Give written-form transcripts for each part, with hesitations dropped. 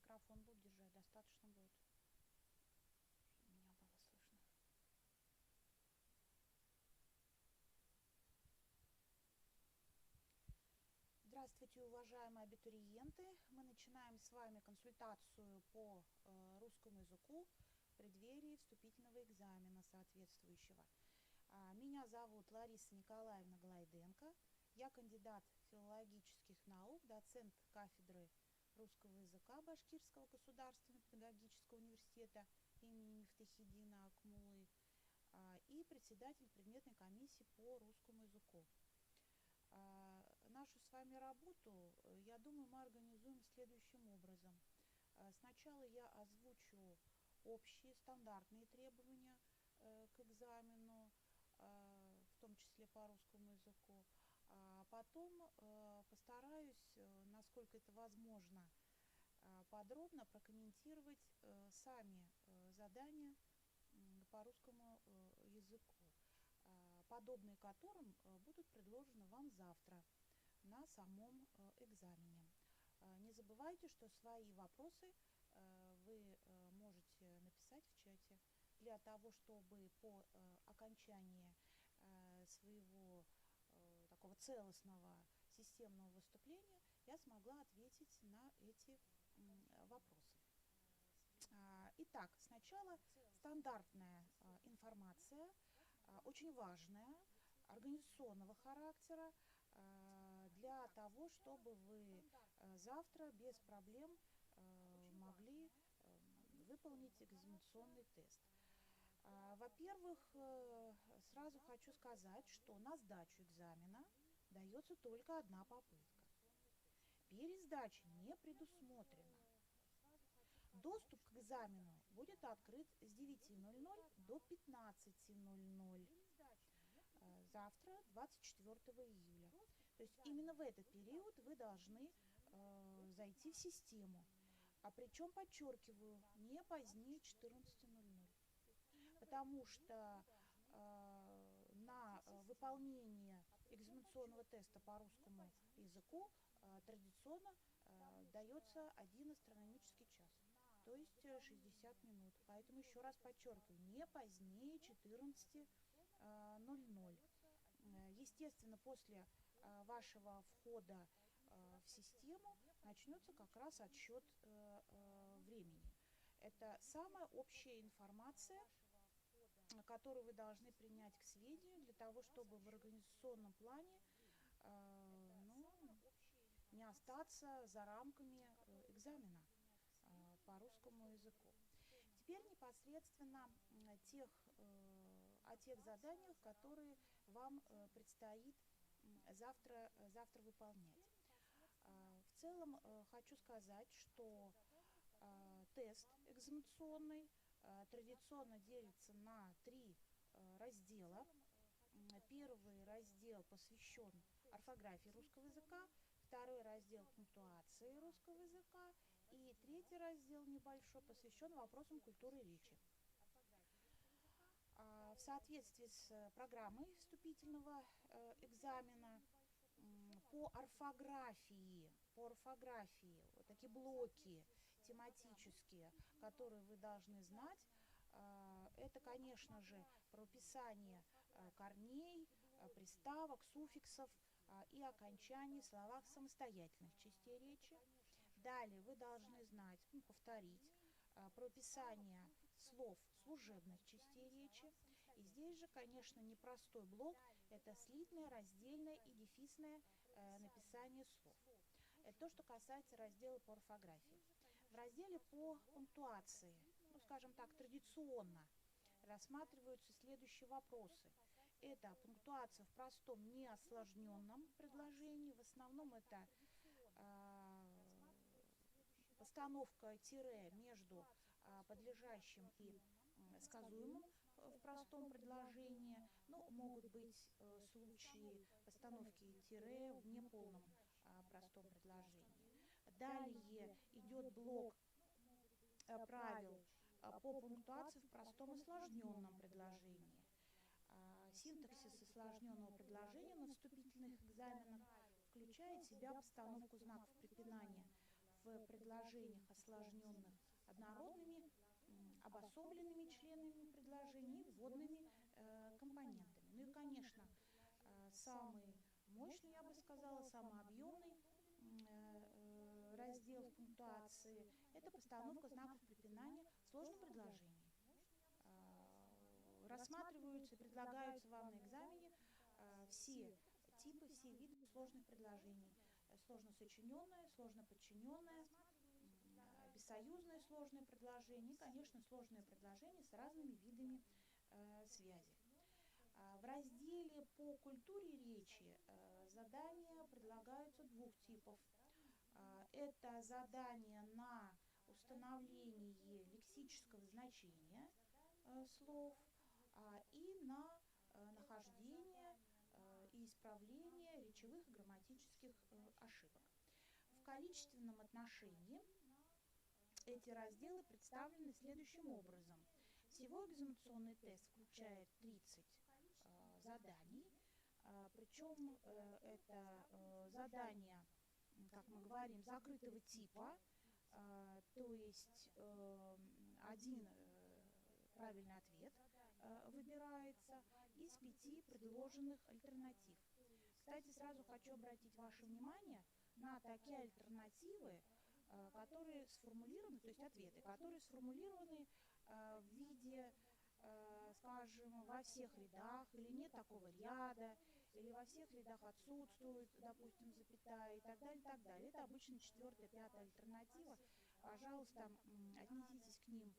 микрофон буду держать, достаточно будет, чтобы меня было слышно. Здравствуйте, уважаемые абитуриенты! Мы начинаем с вами консультацию по русскому языку в преддверии вступительного экзамена соответствующего. Меня зовут Лариса Николаевна Глайденко. Я кандидат филологических наук, доцент кафедры русского языка Башкирского государственного педагогического университета имени Мифтахиддина Акмуллы и председатель предметной комиссии по русскому языку. Нашу с вами работу, я думаю, мы организуем следующим образом. Сначала я озвучу общие стандартные требования к экзамену, в том числе по русскому языку. Потом постараюсь, насколько это возможно, подробно прокомментировать сами задания по русскому языку, подобные которым будут предложены вам завтра на самом экзамене. Не забывайте, что свои вопросы вы можете написать в чате для того, чтобы по окончании своего такого целостного системного выступления я смогла ответить на эти вопросы. Итак, сначала стандартная информация, очень важная, организационного характера, для того, чтобы вы завтра без проблем могли выполнить экзаменационный тест. Во-первых, сразу хочу сказать, что на сдачу экзамена дается только одна попытка. Пересдача не предусмотрена. Доступ к экзамену будет открыт с 9:00 до 15:00 завтра, 24 июля. То есть именно в этот период вы должны зайти в систему. Причем, подчеркиваю, не позднее 14:00. Потому что на выполнение экзаменационного теста по русскому языку традиционно дается 1 астрономический час, то есть 60 минут. Поэтому еще раз подчеркиваю, не позднее 14:00. Естественно, после вашего входа в систему начнется как раз отсчет времени. Это самая общая информация, которую вы должны принять к сведению для того, чтобы в организационном плане не остаться за рамками экзамена по русскому языку. Теперь непосредственно о тех заданиях, которые вам предстоит завтра выполнять. В целом хочу сказать, что тест экзаменационный традиционно делится на 3 раздела. Первый раздел посвящен орфографии русского языка, второй раздел пунктуации русского языка и третий раздел небольшой посвящен вопросам культуры речи. В соответствии с программой вступительного экзамена по орфографии, вот такие блоки тематические, которые вы должны знать, это, конечно же, прописание корней, приставок, суффиксов и окончаний в словах самостоятельных частей речи. Далее вы должны знать, повторить прописание слов служебных частей речи. И здесь же, конечно, непростой блок – это слитное, раздельное и дефисное написание слов. Это то, что касается раздела по орфографии. В разделе по пунктуации, скажем так, традиционно рассматриваются следующие вопросы. Это пунктуация в простом неосложненном предложении. В основном это постановка тире между подлежащим и сказуемым в простом предложении. Могут быть случаи постановки тире в неполном простом предложении. Далее идет блок правил по пунктуации в простом осложненном предложении. Синтаксис осложненного предложения на вступительных экзаменах включает в себя постановку знаков препинания в предложениях, осложненных однородными, обособленными членами предложений и вводными компонентами. Ну и, конечно, самый мощный, я бы сказала, самый объемный раздел в пунктуации – это постановка знаков препинания в сложном предложении. Рассматриваются и предлагаются вам на экзамене все типы, все виды сложных предложений. Сложно сочиненное, сложно подчиненное, бессоюзное сложное предложение и, конечно, сложное предложение с разными видами связи. В разделе по культуре речи задания предлагаются двух типов. Это задание на установление лексического значения слов и на нахождение и исправление речевых и грамматических ошибок. В количественном отношении эти разделы представлены следующим образом. Всего экзаменационный тест включает 30 заданий, причем это задания, как мы говорим, закрытого типа, то есть один правильный ответ выбирается из 5 предложенных альтернатив. Кстати, сразу хочу обратить ваше внимание на такие альтернативы, которые сформулированы, то есть ответы, которые сформулированы в виде, скажем, во всех рядах, или нет такого ряда, или во всех рядах отсутствует, допустим, запятая и так далее, и так далее. Это обычно 4-я, 5-я альтернатива. Пожалуйста, отнеситесь к ним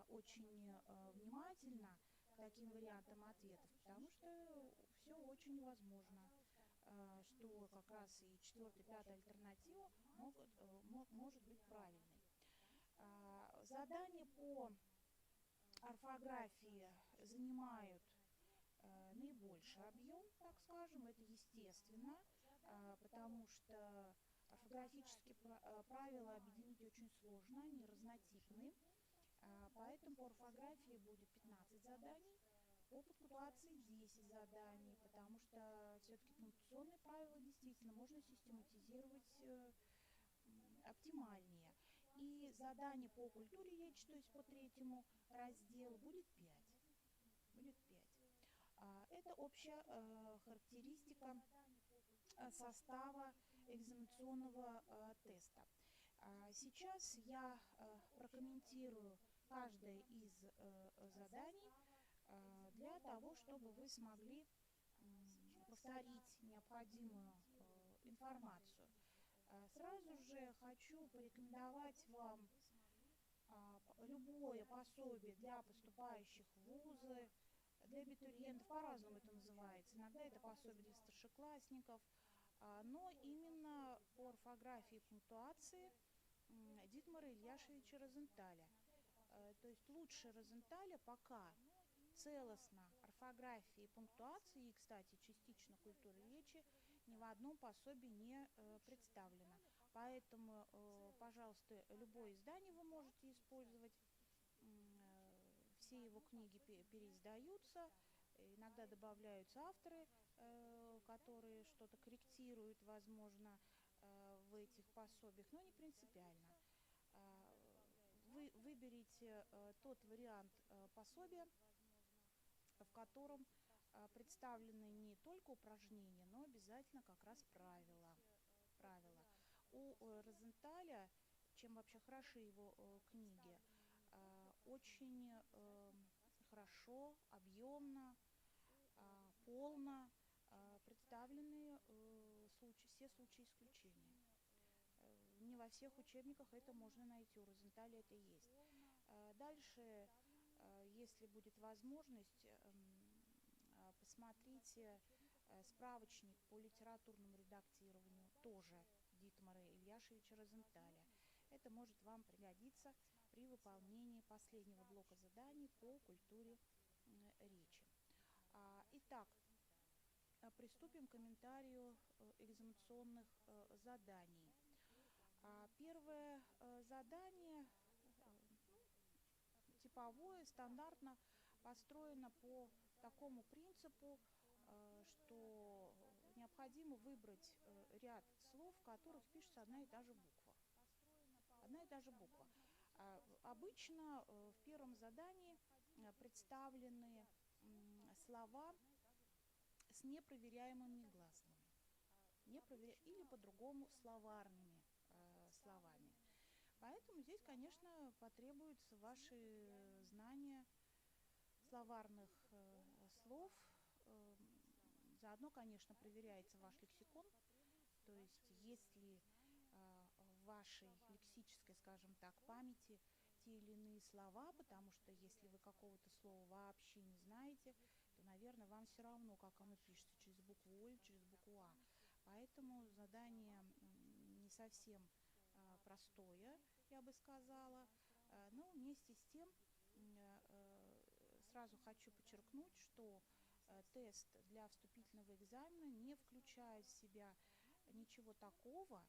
очень внимательно, к таким вариантам ответов, потому что все очень возможно, что как раз и 4-я, 5-я альтернатива может быть правильной. Задания по орфографии занимают наибольший объем, так скажем, это естественно, потому что орфографические правила объединить очень сложно, они разнотипны, поэтому по орфографии будет 15 заданий, по пунктуации 10 заданий, потому что все-таки пунктуационные правила действительно можно систематизировать оптимальнее. И задание по культуре речи, то есть по 3-му разделу, будет 5. Это общая характеристика состава экзаменационного теста. Сейчас я прокомментирую каждое из заданий для того, чтобы вы смогли повторить необходимую информацию. Сразу же хочу порекомендовать вам любое пособие для поступающих в вузы, для абитуриентов, по-разному это называется. Иногда это пособие для старшеклассников, но именно по орфографии и пунктуации Дитмара Ильяшевича Розенталя. То есть лучше Розенталя пока целостно орфографии и пунктуации, и, кстати, частично культуры речи, ни в одном пособии не представлено. Поэтому, пожалуйста, любое издание вы можете использовать. Все его книги переиздаются, иногда добавляются авторы, которые что-то корректируют, возможно, в этих пособиях, но не принципиально. Вы выберите тот вариант пособия, в котором представлены не только упражнения, но обязательно как раз правила. У Розенталя, чем вообще хороши его книги, очень хорошо, объемно, полно представлены все случаи исключения. Не во всех учебниках это можно найти, у Розенталя это есть. Дальше, если будет возможность, посмотрите справочник по литературному редактированию, тоже Дитмара Ильяшевича Розенталя. Это может вам пригодиться при выполнении последнего блока заданий по культуре речи. Итак, приступим к комментарию экзаменационных заданий. Первое задание типовое, стандартно построено по такому принципу, что необходимо выбрать ряд слов, в которых пишется одна и та же буква. одна и та же буква. Обычно в первом задании представлены слова с непроверяемыми гласными, или по-другому словарными словами. Поэтому здесь, конечно, потребуются ваши знания словарных слов. Заодно, конечно, проверяется ваш лексикон, то есть если в вашей лексической, скажем так, памяти те или иные слова, потому что если вы какого-то слова вообще не знаете, то, наверное, вам все равно, как оно пишется, через букву О или через букву А. Поэтому задание не совсем простое, я бы сказала. Но вместе с тем сразу хочу подчеркнуть, что тест для вступительного экзамена не включает в себя ничего такого,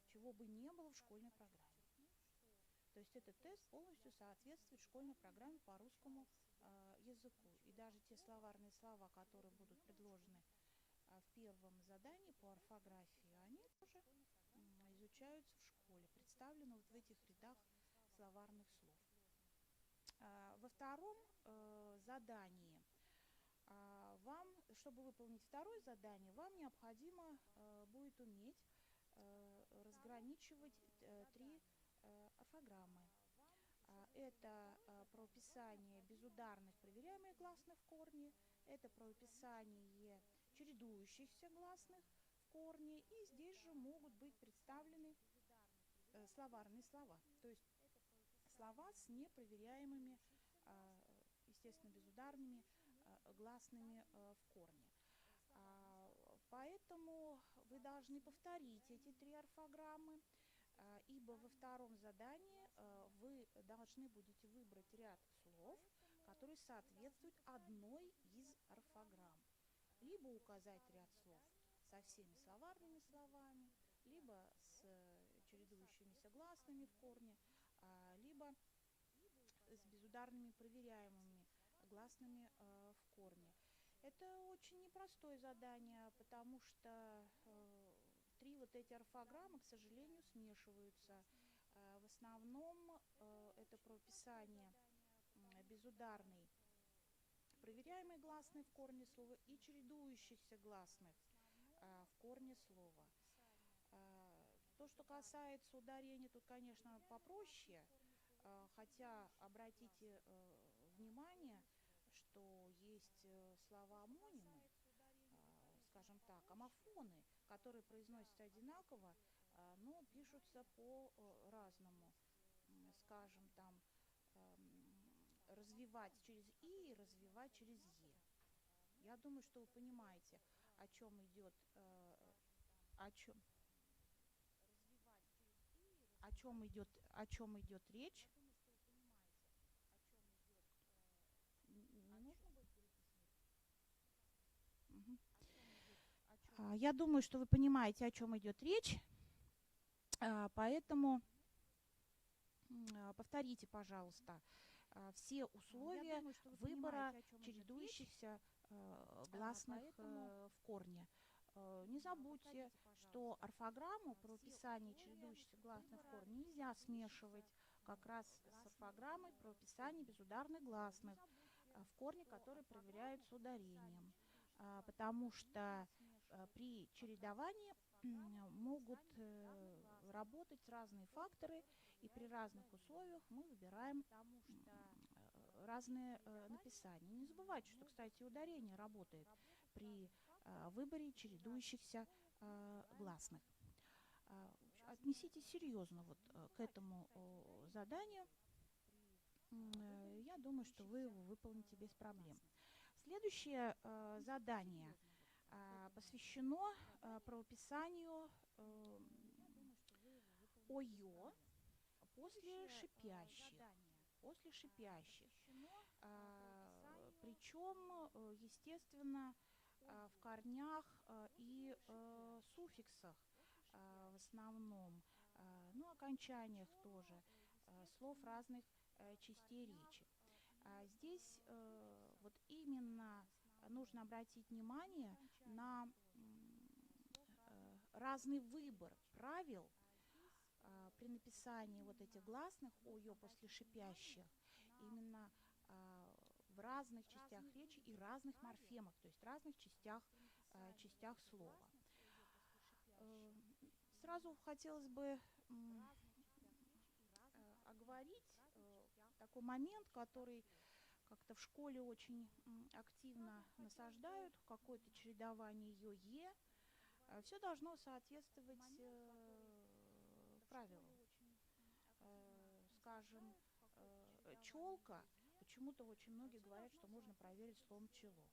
чего бы не было в школьной программе. То есть этот тест полностью соответствует школьной программе по русскому языку. И даже те словарные слова, которые будут предложены в первом задании по орфографии, они тоже изучаются в школе, представлены вот в этих рядах словарных слов. Во втором задании вам, чтобы выполнить второе задание, вам необходимо будет уметь разграничивать три орфограммы. Это правописание безударных проверяемых гласных в корне, это правописание чередующихся гласных в корне, и здесь же могут быть представлены словарные слова, то есть слова с непроверяемыми, естественно, безударными гласными в корне. Поэтому вы должны повторить эти три орфограммы, ибо во втором задании вы должны будете выбрать ряд слов, которые соответствуют одной из орфограмм. Либо указать ряд слов со всеми словарными словами, либо с чередующимися гласными в корне, либо с безударными проверяемыми гласными в корне. Это очень непростое задание, потому что три вот эти орфограммы, к сожалению, смешиваются. В основном это правописание безударной проверяемой гласной в корне слова и чередующихся гласных в корне слова. То, что касается ударения, тут, конечно, попроще, хотя обратите внимание, что есть слова-амонимы, скажем так, амофоны, которые произносятся одинаково, но пишутся по-разному. Скажем, там развивать через И развивать через Е. Я думаю, что вы понимаете, о чем идет, о чем идет речь. Не нужно будет переписывать? Угу. Я думаю, что вы понимаете, о чем идет речь, поэтому повторите, пожалуйста, все условия выбора чередующихся гласных в корне. Не забудьте, что орфограмму правописания чередующихся гласных в корне нельзя смешивать как раз с орфограммой правописания безударных гласных в корне, которые проверяются ударением, потому что при чередовании могут работать разные факторы, и при разных условиях мы выбираем разные написания. Не забывайте, что, кстати, ударение работает при выборе чередующихся гласных. Отнеситесь серьезно вот к этому заданию. Я думаю, что вы его выполните без проблем. Следующее задание посвящено правописанию ОЙО после шипящих. Причем, естественно, в корнях и суффиксах в основном, ну, окончаниях тоже, слов разных частей речи. Здесь вот именно нужно обратить внимание на разный выбор правил при написании вот этих гласных о, ё после шипящих именно в разных частях речи и разных морфемах, то есть разных частях слова. Сразу хотелось бы оговорить такой момент, который как-то в школе очень активно насаждают, какое-то чередование ё-е. Все должно соответствовать правилам. Скажем, челка, почему-то очень многие говорят, что можно проверить словом чело.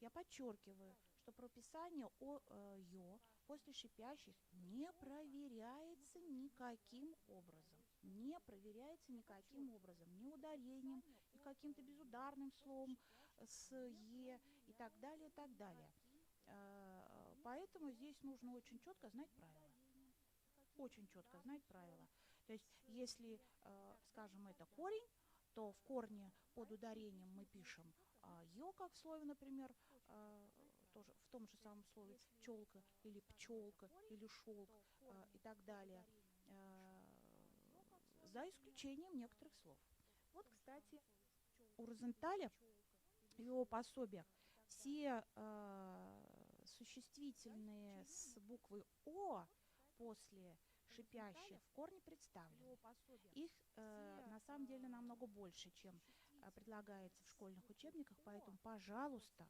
Я подчеркиваю, что прописание о ё после шипящих не проверяется никаким образом. Не проверяется никаким образом. Ни ударением, ни каким-то безударным словом с е и так далее, и так далее. Поэтому здесь нужно очень четко знать правила. Очень четко знать правила. То есть, если, скажем, это корень, то в корне под ударением мы пишем ё, как в слове, например, тоже в том же самом слове челка или пчелка или шелк и так далее, за исключением некоторых слов. Вот, кстати, у Розенталя в его пособиях все существительные с буквы О после шипящих в корне представлены. Их на самом деле намного больше, чем предлагается в школьных учебниках, поэтому, пожалуйста,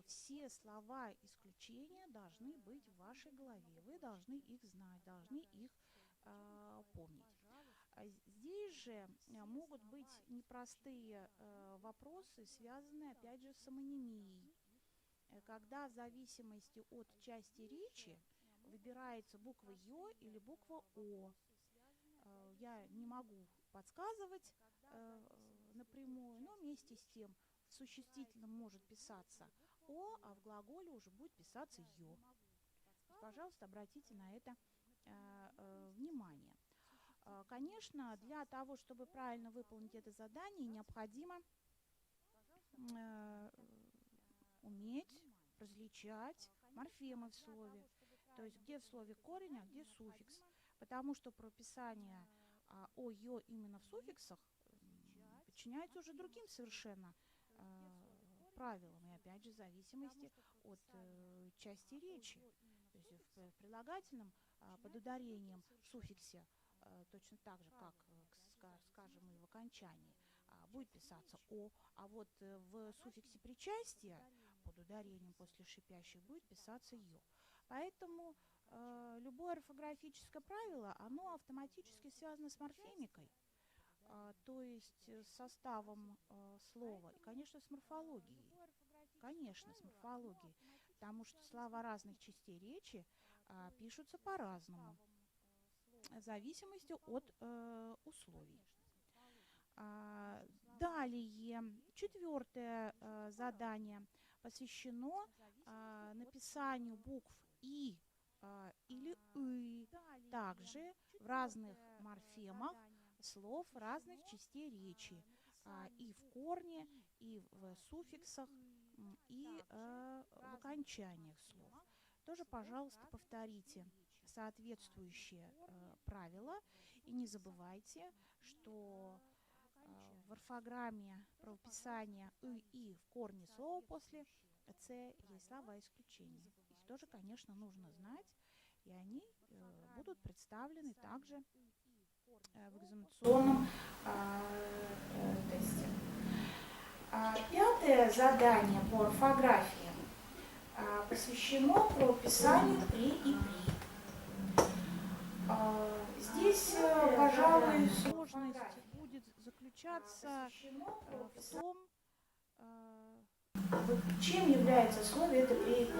все слова исключения должны быть в вашей голове. Вы должны их знать, должны их помнить. Здесь же могут быть непростые вопросы, связанные, опять же, с амонимией. Когда в зависимости от части речи выбирается буква ё или буква о. Я не могу подсказывать напрямую, но вместе с тем в существительном может писаться о, а в глаголе уже будет писаться ё. Пожалуйста, обратите на это внимание. Конечно, для того, чтобы правильно выполнить это задание, необходимо уметь различать морфемы в слове, то есть где в слове корень, а где суффикс, потому что прописание о, ё именно в суффиксах подчиняется уже другим совершенно правилам, и опять же в зависимости от части речи. То есть в прилагательном под ударением в суффиксе точно так же, как, скажем, и в окончании, будет писаться о, а вот в суффиксе причастия под ударением после шипящих будет писаться ё. Поэтому любое орфографическое правило, оно автоматически связано с морфемикой, то есть с составом слова и, конечно, с морфологией. Конечно, с морфологией, потому что слова разных частей речи пишутся по-разному, в зависимости от условий. Далее, четвертое задание посвящено написанию букв «и» или «ы», также в разных морфемах слов разных частей речи, и в корне, и в суффиксах, и в окончаниях слов. Тоже, пожалуйста, повторите соответствующие правила и не забывайте, что в орфограмме правописания «ы» и в корне слова после «ц» есть слова исключения. Их тоже, конечно, нужно знать, и они будут представлены также в экзаменационном тесте. Пятое задание по орфографии посвящено правописанию «при» и «при». Здесь, пожалуй, сложность будет заключаться в том, чем является слово это «при» и «при».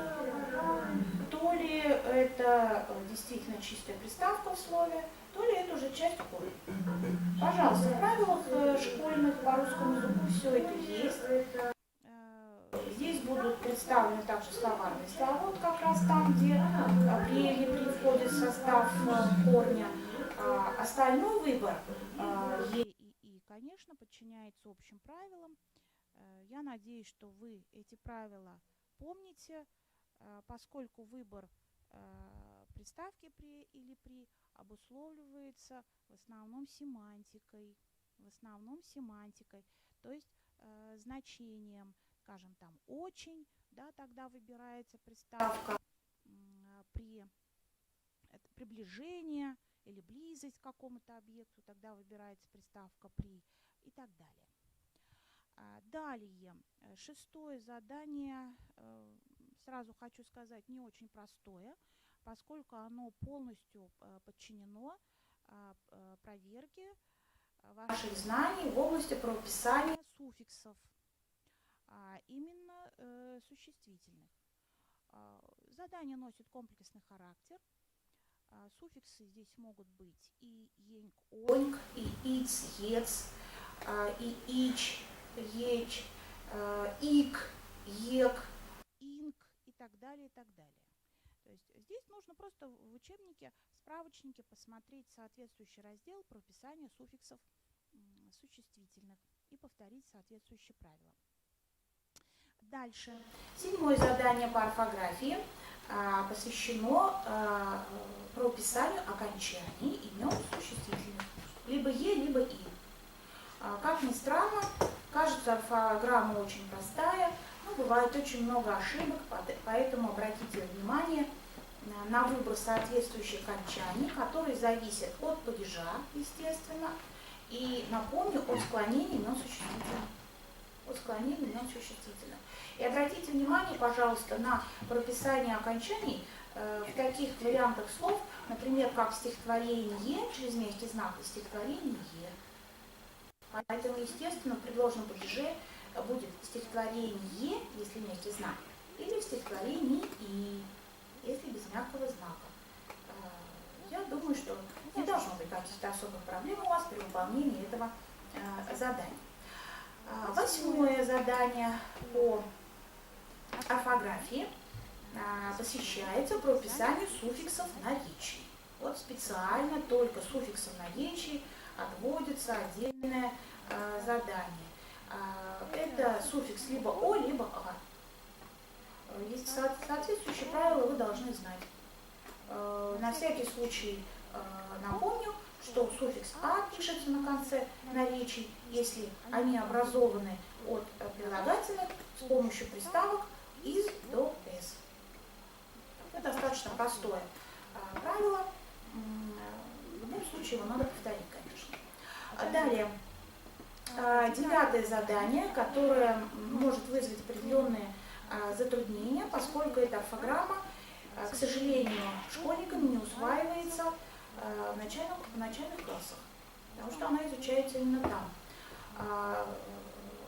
То ли это действительно чистая приставка в слове, то ли это уже часть корня. Пожалуйста, в правилах школьных по русскому языку все это есть. Здесь будут представлены также словарный слова, как раз там, где при или при входит в состав корня. Остальной выбор и, конечно, подчиняется общим правилам. Я надеюсь, что вы эти правила помните, поскольку выбор приставки «при» или «при» обусловливается в основном семантикой, то есть значением, скажем, там «очень», да, тогда выбирается приставка «при», это приближение или близость к какому-то объекту, тогда выбирается приставка «при» и так далее. Далее, шестое задание, сразу хочу сказать, не очень простое, поскольку оно полностью подчинено проверке ваших знаний в области правописания суффиксов, именно существительных. Задание носит комплексный характер. Суффиксы здесь могут быть и еньк, оньк, и иц, ец, и ич, еч, ик, ек, инк и так далее, и так далее. То есть здесь нужно просто в учебнике, в справочнике посмотреть соответствующий раздел правописания суффиксов существительных и повторить соответствующие правила. Дальше. Седьмое задание по орфографии посвящено правописанию окончаний имен существительных. Либо «е», либо «и». Как ни странно, кажется, орфограмма очень простая, но бывает очень много ошибок, поэтому обратите внимание на выбор соответствующих окончаний, которые зависят от падежа, естественно, и, напомню, от склонения имен существительных. И обратите внимание, пожалуйста, на прописание окончаний в таких вариантах слов, например, как стихотворение через мягкий знак и стихотворение. Поэтому, естественно, в предложенном падеже будет стихотворение, если мягкий знак, или стихотворение и, если без мягкого знака. Я думаю, что не должно быть каких-то особых проблем у вас при выполнении этого задания. Восьмое задание по орфографии посвящается прописанию суффиксов наречий. Вот специально только суффиксом наречий отводится отдельное задание. Это суффикс либо «о», либо «а». Есть соответствующие правила, вы должны знать. На всякий случай напомню, что суффикс «а» пишется на конце наречий, если они образованы от прилагательных с помощью приставок «из», «до», «с». Это достаточно простое правило. В любом случае его надо повторить, конечно. Далее, девятое задание, которое может вызвать определенные затруднения, поскольку эта орфограмма, к сожалению, школьниками не усваивается в начальных классах, потому что она изучается именно там.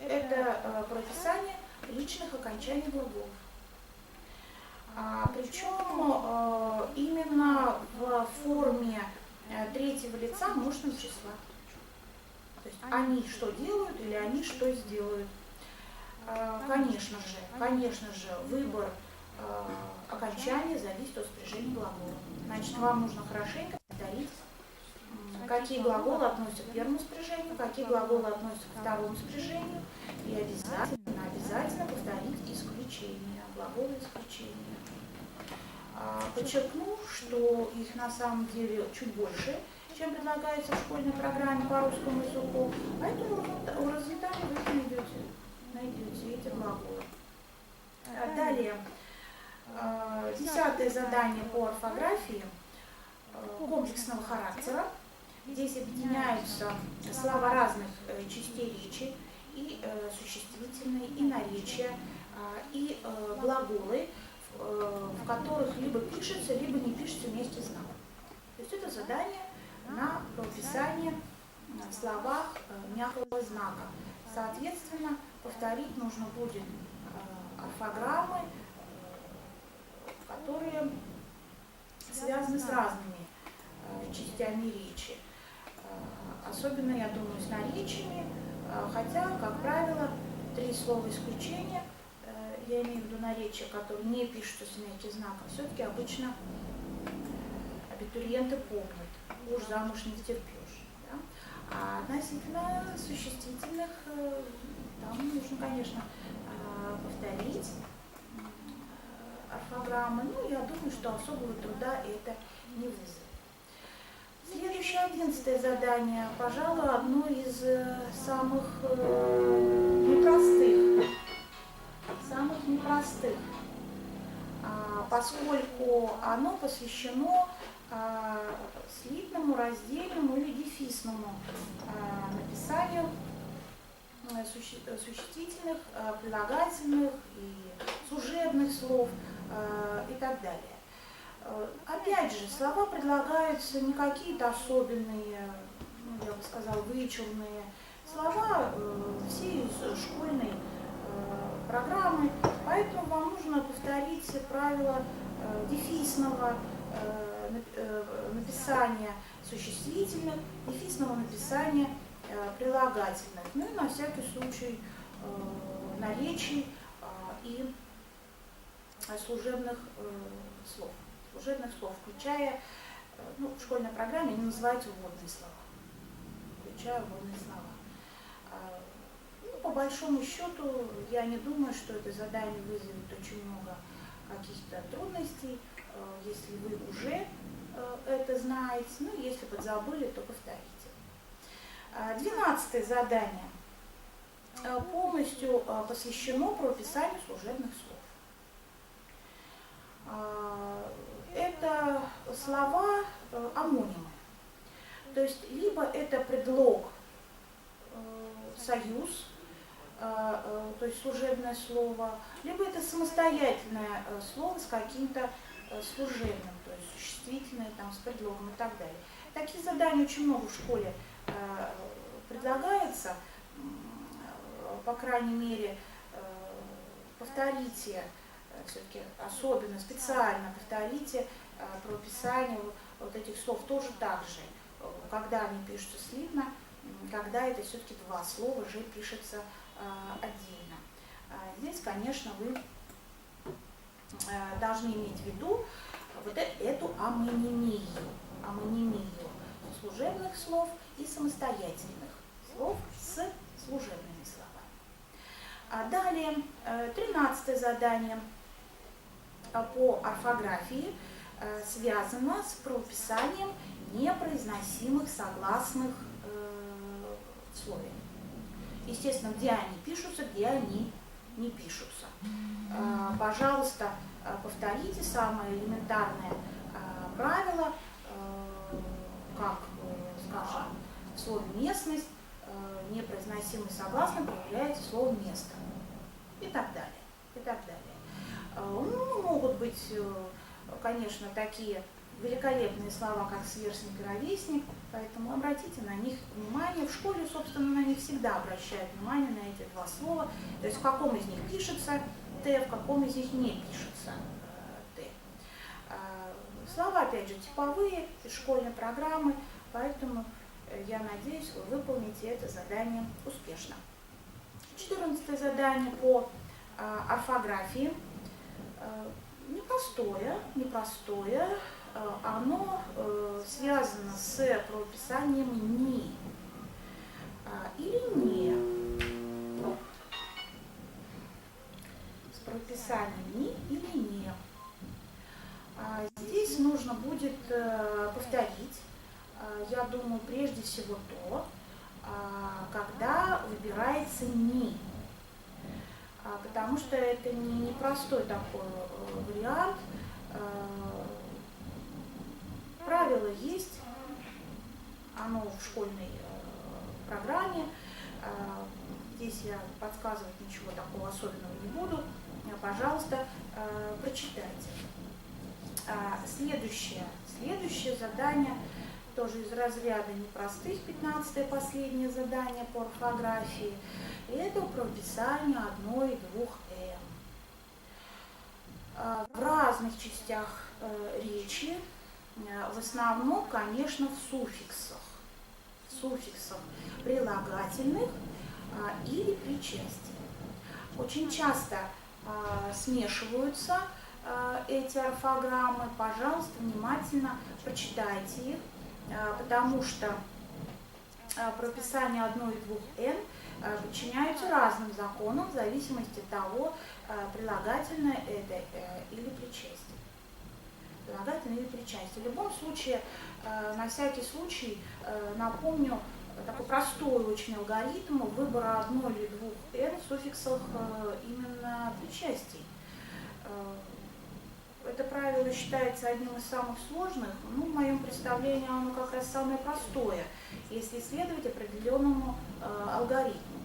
Это прописание личных окончаний глаголов. Причем именно в форме третьего лица множественного числа. То есть они что делают или они что сделают. Конечно же, выбор окончания зависит от спряжения глагола. Значит, вам нужно хорошенько повторить, какие глаголы относятся к первому спряжению, какие глаголы относятся к второму спряжению, и обязательно повторить исключения, глаголы исключения. Подчеркну, что их на самом деле чуть больше, чем предлагается в школьной программе по русскому языку, поэтому в горизонтали вы найдете эти глаголы. Далее, десятое задание по орфографии комплексного характера. Здесь объединяются слова разных частей речи, и существительные, и наречия, и глаголы, в которых либо пишется, либо не пишется мягкий знак. То есть это задание на прописание в словах мягкого знака. Соответственно, повторить нужно будет орфограммы, которые связаны с разными частями речи. Особенно, я думаю, с наречиями, хотя, как правило, 3 слова исключения, я имею в виду наречия, которые не пишутся с мягким знаком, все-таки обычно абитуриенты помнят, уж замуж не стерпешь. Да? А относительно существительных, там нужно, конечно, повторить орфограммы, ну, я думаю, что особого труда это не вызовет. Следующее, 11-е задание, пожалуй, одно из самых непростых, поскольку оно посвящено слитному, раздельному или дефисному написанию существительных, прилагательных и служебных слов и так далее. Опять же, слова предлагаются не какие-то особенные, ну, я бы сказала, вычурные слова, все из школьной программы, поэтому вам нужно повторить правила дефисного написания существительных, дефисного написания прилагательных, ну и на всякий случай наречий и служебных слов, включая, ну, в школьной программе они называются вводные слова, включая вводные слова. Ну, по большому счету, я не думаю, что это задание вызовет очень много каких-то трудностей, если вы уже это знаете, ну, если подзабыли, то повторите. 12-е задание полностью посвящено правописанию служебных слов. Это слова омонимы, то есть либо это предлог, союз, то есть служебное слово, либо это самостоятельное слово с каким-то служебным, то есть существительное там, с предлогом и так далее. Таких заданий очень много в школе предлагается, по крайней мере, повторите, все-таки особенно, специально повторите правописание вот этих слов тоже так же, когда они пишутся слитно, когда это все-таки два слова же пишется отдельно. Здесь, конечно, вы должны иметь в виду вот эту амонимию служебных слов и самостоятельных слов с служебными словами. Далее, 13-е задание по орфографии связано с правописанием непроизносимых согласных в слове. Естественно, где они пишутся, где они не пишутся. Пожалуйста, повторите самое элементарное правило, как, скажем, в слове «местность» непроизносимый согласный проявляется словом «место» и так далее, и так далее. Ну, могут быть, конечно, такие великолепные слова, как сверстник и ровесник, поэтому обратите на них внимание. В школе, собственно, на них всегда обращают внимание, на эти два слова, то есть в каком из них пишется «т», в каком из них не пишется «т». Слова, опять же, типовые из школьной программы, поэтому я надеюсь, вы выполните это задание успешно. 14-е задание по орфографии. Непростое, оно связано с правописанием «ни» или «не». С правописанием «ни» или «не». Здесь нужно будет повторить, я думаю, прежде всего то, когда выбирается «ни». Потому что это не простой такой вариант. Правило есть, оно в школьной программе. Здесь я подсказывать ничего такого особенного не буду. Пожалуйста, прочитайте. Следующее задание тоже из разряда непростых, 15-е последнее задание по орфографии. И это правописание одной и двух «м». В разных частях речи, в основном, конечно, в суффиксах прилагательных или причастий. Очень часто смешиваются эти орфограммы. Пожалуйста, внимательно прочитайте их, потому что прописания одной и двух «н» подчиняются разным законам в зависимости от того, прилагательное это или причастие. Прилагательное или причастие. В любом случае, на всякий случай, напомню такой простой очень алгоритм выбора одной или двух «н» в суффиксах именно причастий. Это правило считается одним из самых сложных, но в моем представлении оно как раз самое простое, если следовать определенному алгоритму.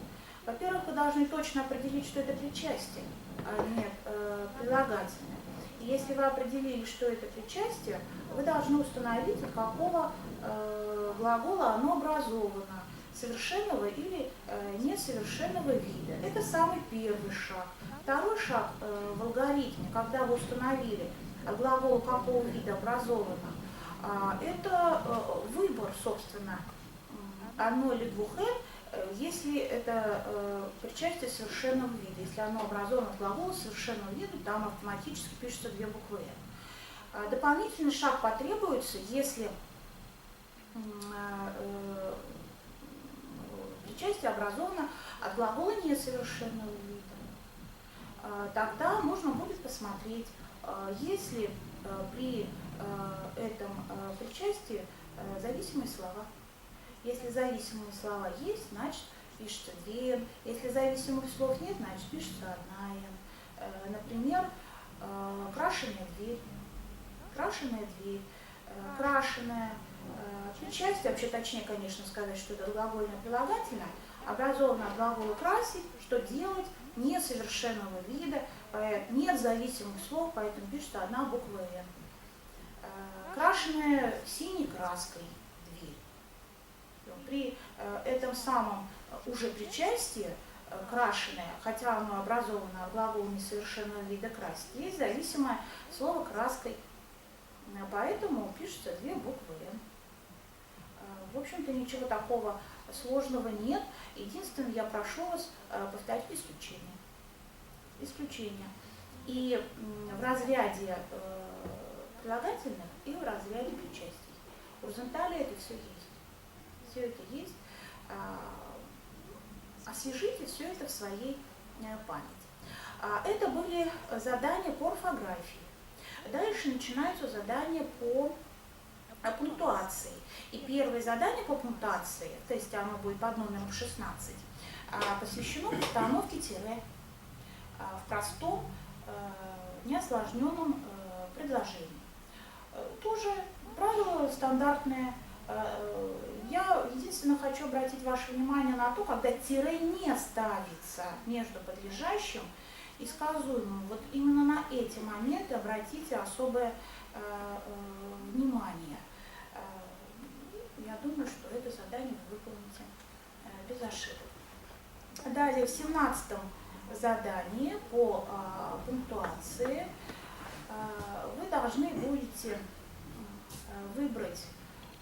Во-первых, вы должны точно определить, что это причастие, а не прилагательное. И если вы определили, что это причастие, вы должны установить, от какого глагола оно образовано, совершенного или несовершенного вида. Это самый первый шаг. Второй шаг в алгоритме, когда вы установили, глагол какого вида образовано, это выбор, собственно, одной или двух «н», если это причастие совершенного вида. Если оно образовано от глагола совершенного вида, там автоматически пишутся две буквы «н». Дополнительный шаг потребуется, если причастие образовано от глагола несовершенного вида. Тогда можно будет посмотреть, есть ли при этом причастии зависимые слова. Если зависимые слова есть, значит пишется две «н». Если зависимых слов нет, значит пишется одна «н». Например, крашеная дверь, крашеная дверь, крашеная. Причастие, вообще точнее, конечно, сказать, что это глагольное прилагательное, образовано от глагола «красить», что делать, несовершенного вида, нет зависимых слов, поэтому пишется одна буква «н». Крашеная синей краской дверь. При этом самом уже причастии крашеное, хотя оно образовано от глагола несовершенного вида «красить», есть зависимое слово «краской», поэтому пишутся две буквы «н». В общем-то, ничего такого сложного нет. Единственное, я прошу вас повторить исключение. Исключение. И в разряде прилагательных, и в разряде причастий. В горизонтали это все есть. Все это есть. Освежите все это в своей памяти. Это были задания по орфографии. Дальше начинаются задания по пунктуации. И первое задание по пунктуации, то есть оно будет под номером 16, посвящено постановке тире в простом, неосложненном предложении. Тоже правило стандартное. Я единственное хочу обратить ваше внимание на то, когда тире не ставится между подлежащим и сказуемым. Вот именно на эти моменты обратите особое внимание. Я думаю, что это задание вы выполните без ошибок. Далее в 17-м задании по пунктуации вы должны будете выбрать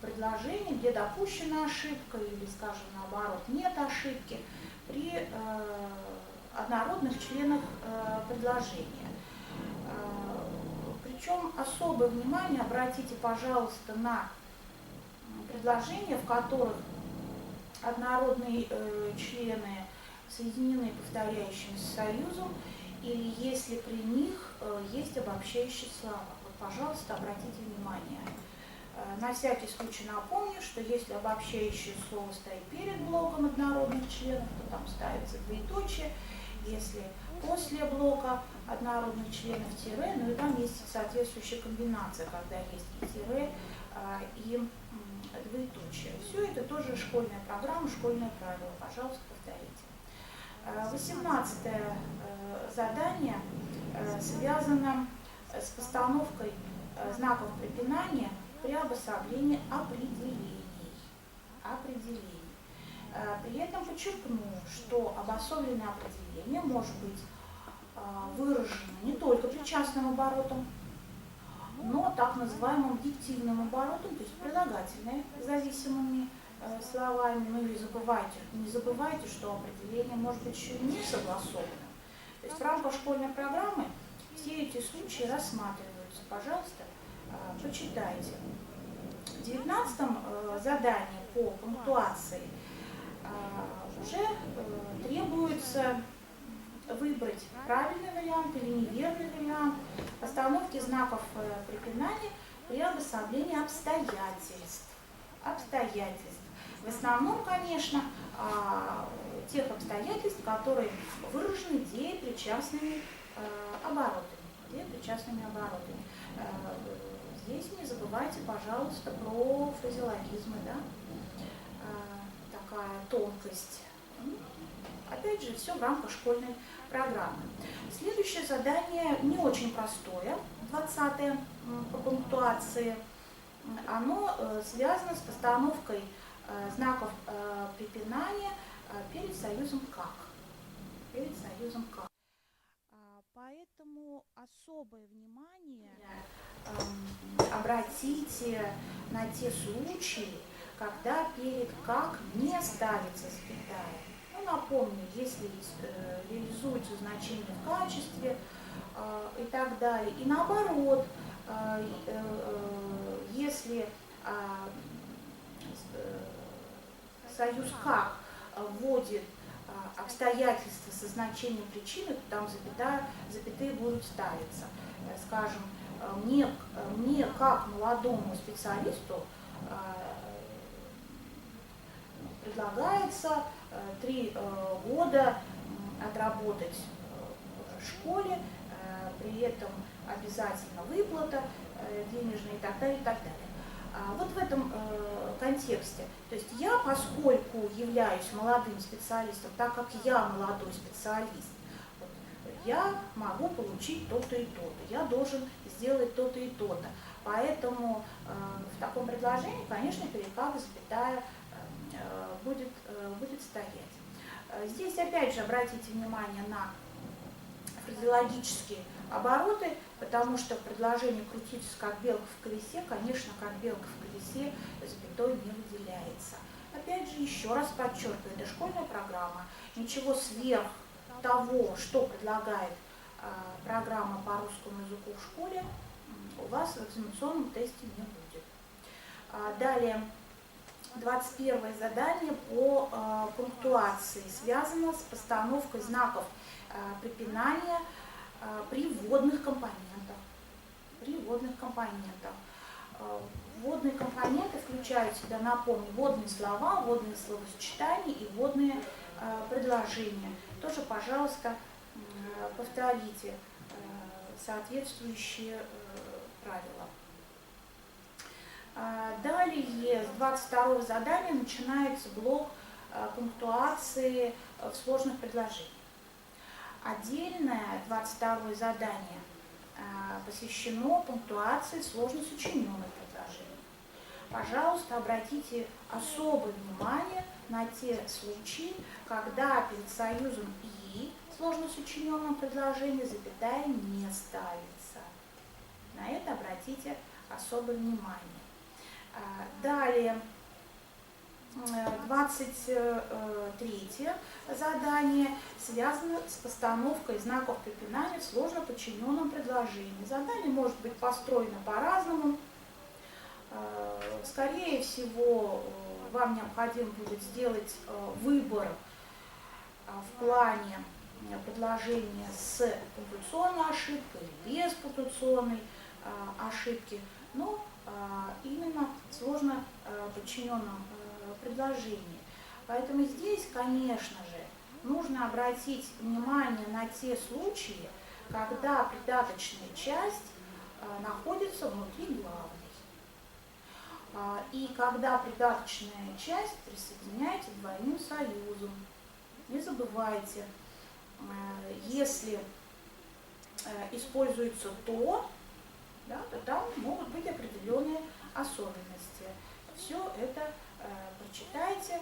предложение, где допущена ошибка или, скажем, наоборот, нет ошибки при однородных членах предложения. Причем особое внимание обратите, пожалуйста, на предложения, в которых однородные члены соединены повторяющимся союзом, или если при них есть обобщающие слова. Вот, пожалуйста, обратите внимание. На всякий случай напомню, что если обобщающее слово стоит перед блоком однородных членов, то там ставится двоеточие. Если после блока однородных членов тире, ну и там есть соответствующая комбинация, когда есть и тире, и двоеточие. Все это тоже школьная программа, школьное правило. Пожалуйста, повторите. 18-е задание связано с постановкой знаков препинания при обособлении определений. При этом подчеркну, что обособленное определение может быть выражено не только причастным оборотом, но так называемым диктивным оборотом, то есть прилагательные зависимыми словами. Ну и не забывайте, что определение может быть еще и не согласованным. То есть в рамках школьной программы все эти случаи рассматриваются. Пожалуйста, почитайте. В 19-м задании по пунктуации, уже требуется выбрать правильный вариант или неверный вариант постановки знаков препинания при обособлении обстоятельств. В основном, конечно, тех обстоятельств, которые выражены деепричастными оборотами. Здесь не забывайте, пожалуйста, про фразеологизмы, да? Такая тонкость. Опять же, все в рамках школьной программы. Следующее задание не очень простое, 20-е по пунктуации. Оно связано с постановкой знаков препинания перед союзом «как». Поэтому особое внимание обратите на те случаи, когда перед «как» не ставится запятая. Ну, напомню, если реализуется значение в качестве и так далее. И наоборот, если союз «как» вводит обстоятельства со значением причины, то там запятые будут ставиться. Скажем, мне как молодому специалисту предлагается 3 года отработать в школе, при этом обязательно выплата денежная и так далее, и так далее. Вот в этом контексте, то есть я, поскольку являюсь молодым специалистом, так как я молодой специалист, я могу получить то-то и то-то, я должен сделать то-то и то-то. Поэтому в таком предложении, конечно, перед «как» запятая будет стоять. Здесь опять же обратите внимание на фразеологические обороты, потому что предложение крутится как белка в колесе, конечно, как белка в колесе запятой не выделяется. Опять же, еще раз подчеркиваю, это школьная программа, ничего сверх того, что предлагает программа по русскому языку в школе, у вас в экзаменационном тесте не будет. Далее, 21 задание по пунктуации связано с постановкой знаков препинания при вводных компонентах. Вводные компоненты включают в себя, напомню, вводные слова, вводные словосочетания и вводные предложения. Тоже, пожалуйста, повторите соответствующие правила. Далее, с 22 задания начинается блок пунктуации в сложных предложениях. Отдельное 22 задание посвящено пунктуации в сложно сочиненных предложениях. Пожалуйста, обратите особое внимание на те случаи, когда перед союзом «и» в сложно сочиненном предложении запятая не ставится. На это обратите особое внимание. Далее, 23 задание связано с постановкой знаков препинания в сложно подчиненном предложении. Задание может быть построено по-разному. Скорее всего, вам необходимо будет сделать выбор в плане предложения с пунктуационной ошибкой или без пунктуационной ошибки, но именно в сложно подчиненном предложении. Поэтому здесь, конечно же, нужно обратить внимание на те случаи, когда придаточная часть находится внутри главной. И когда придаточная часть присоединяется к двойным союзам. Не забывайте, если используется «то», да, то там могут быть определенные особенности. Все это прочитайте,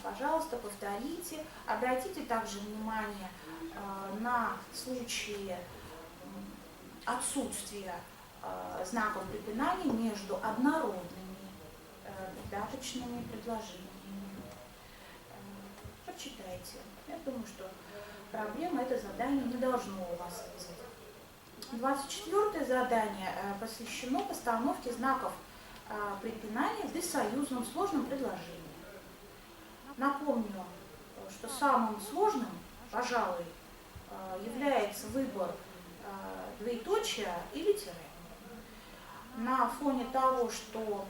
пожалуйста, повторите. Обратите также внимание на случаи отсутствия знаков препинания между однородными придаточными предложениями. Прочитайте. Я думаю, что проблема это задание не должно у вас вызвать. 24 задание посвящено постановке знаков препинания в бессоюзном сложном предложении. Напомню, что самым сложным, пожалуй, является выбор двоеточия или тире. На фоне того, что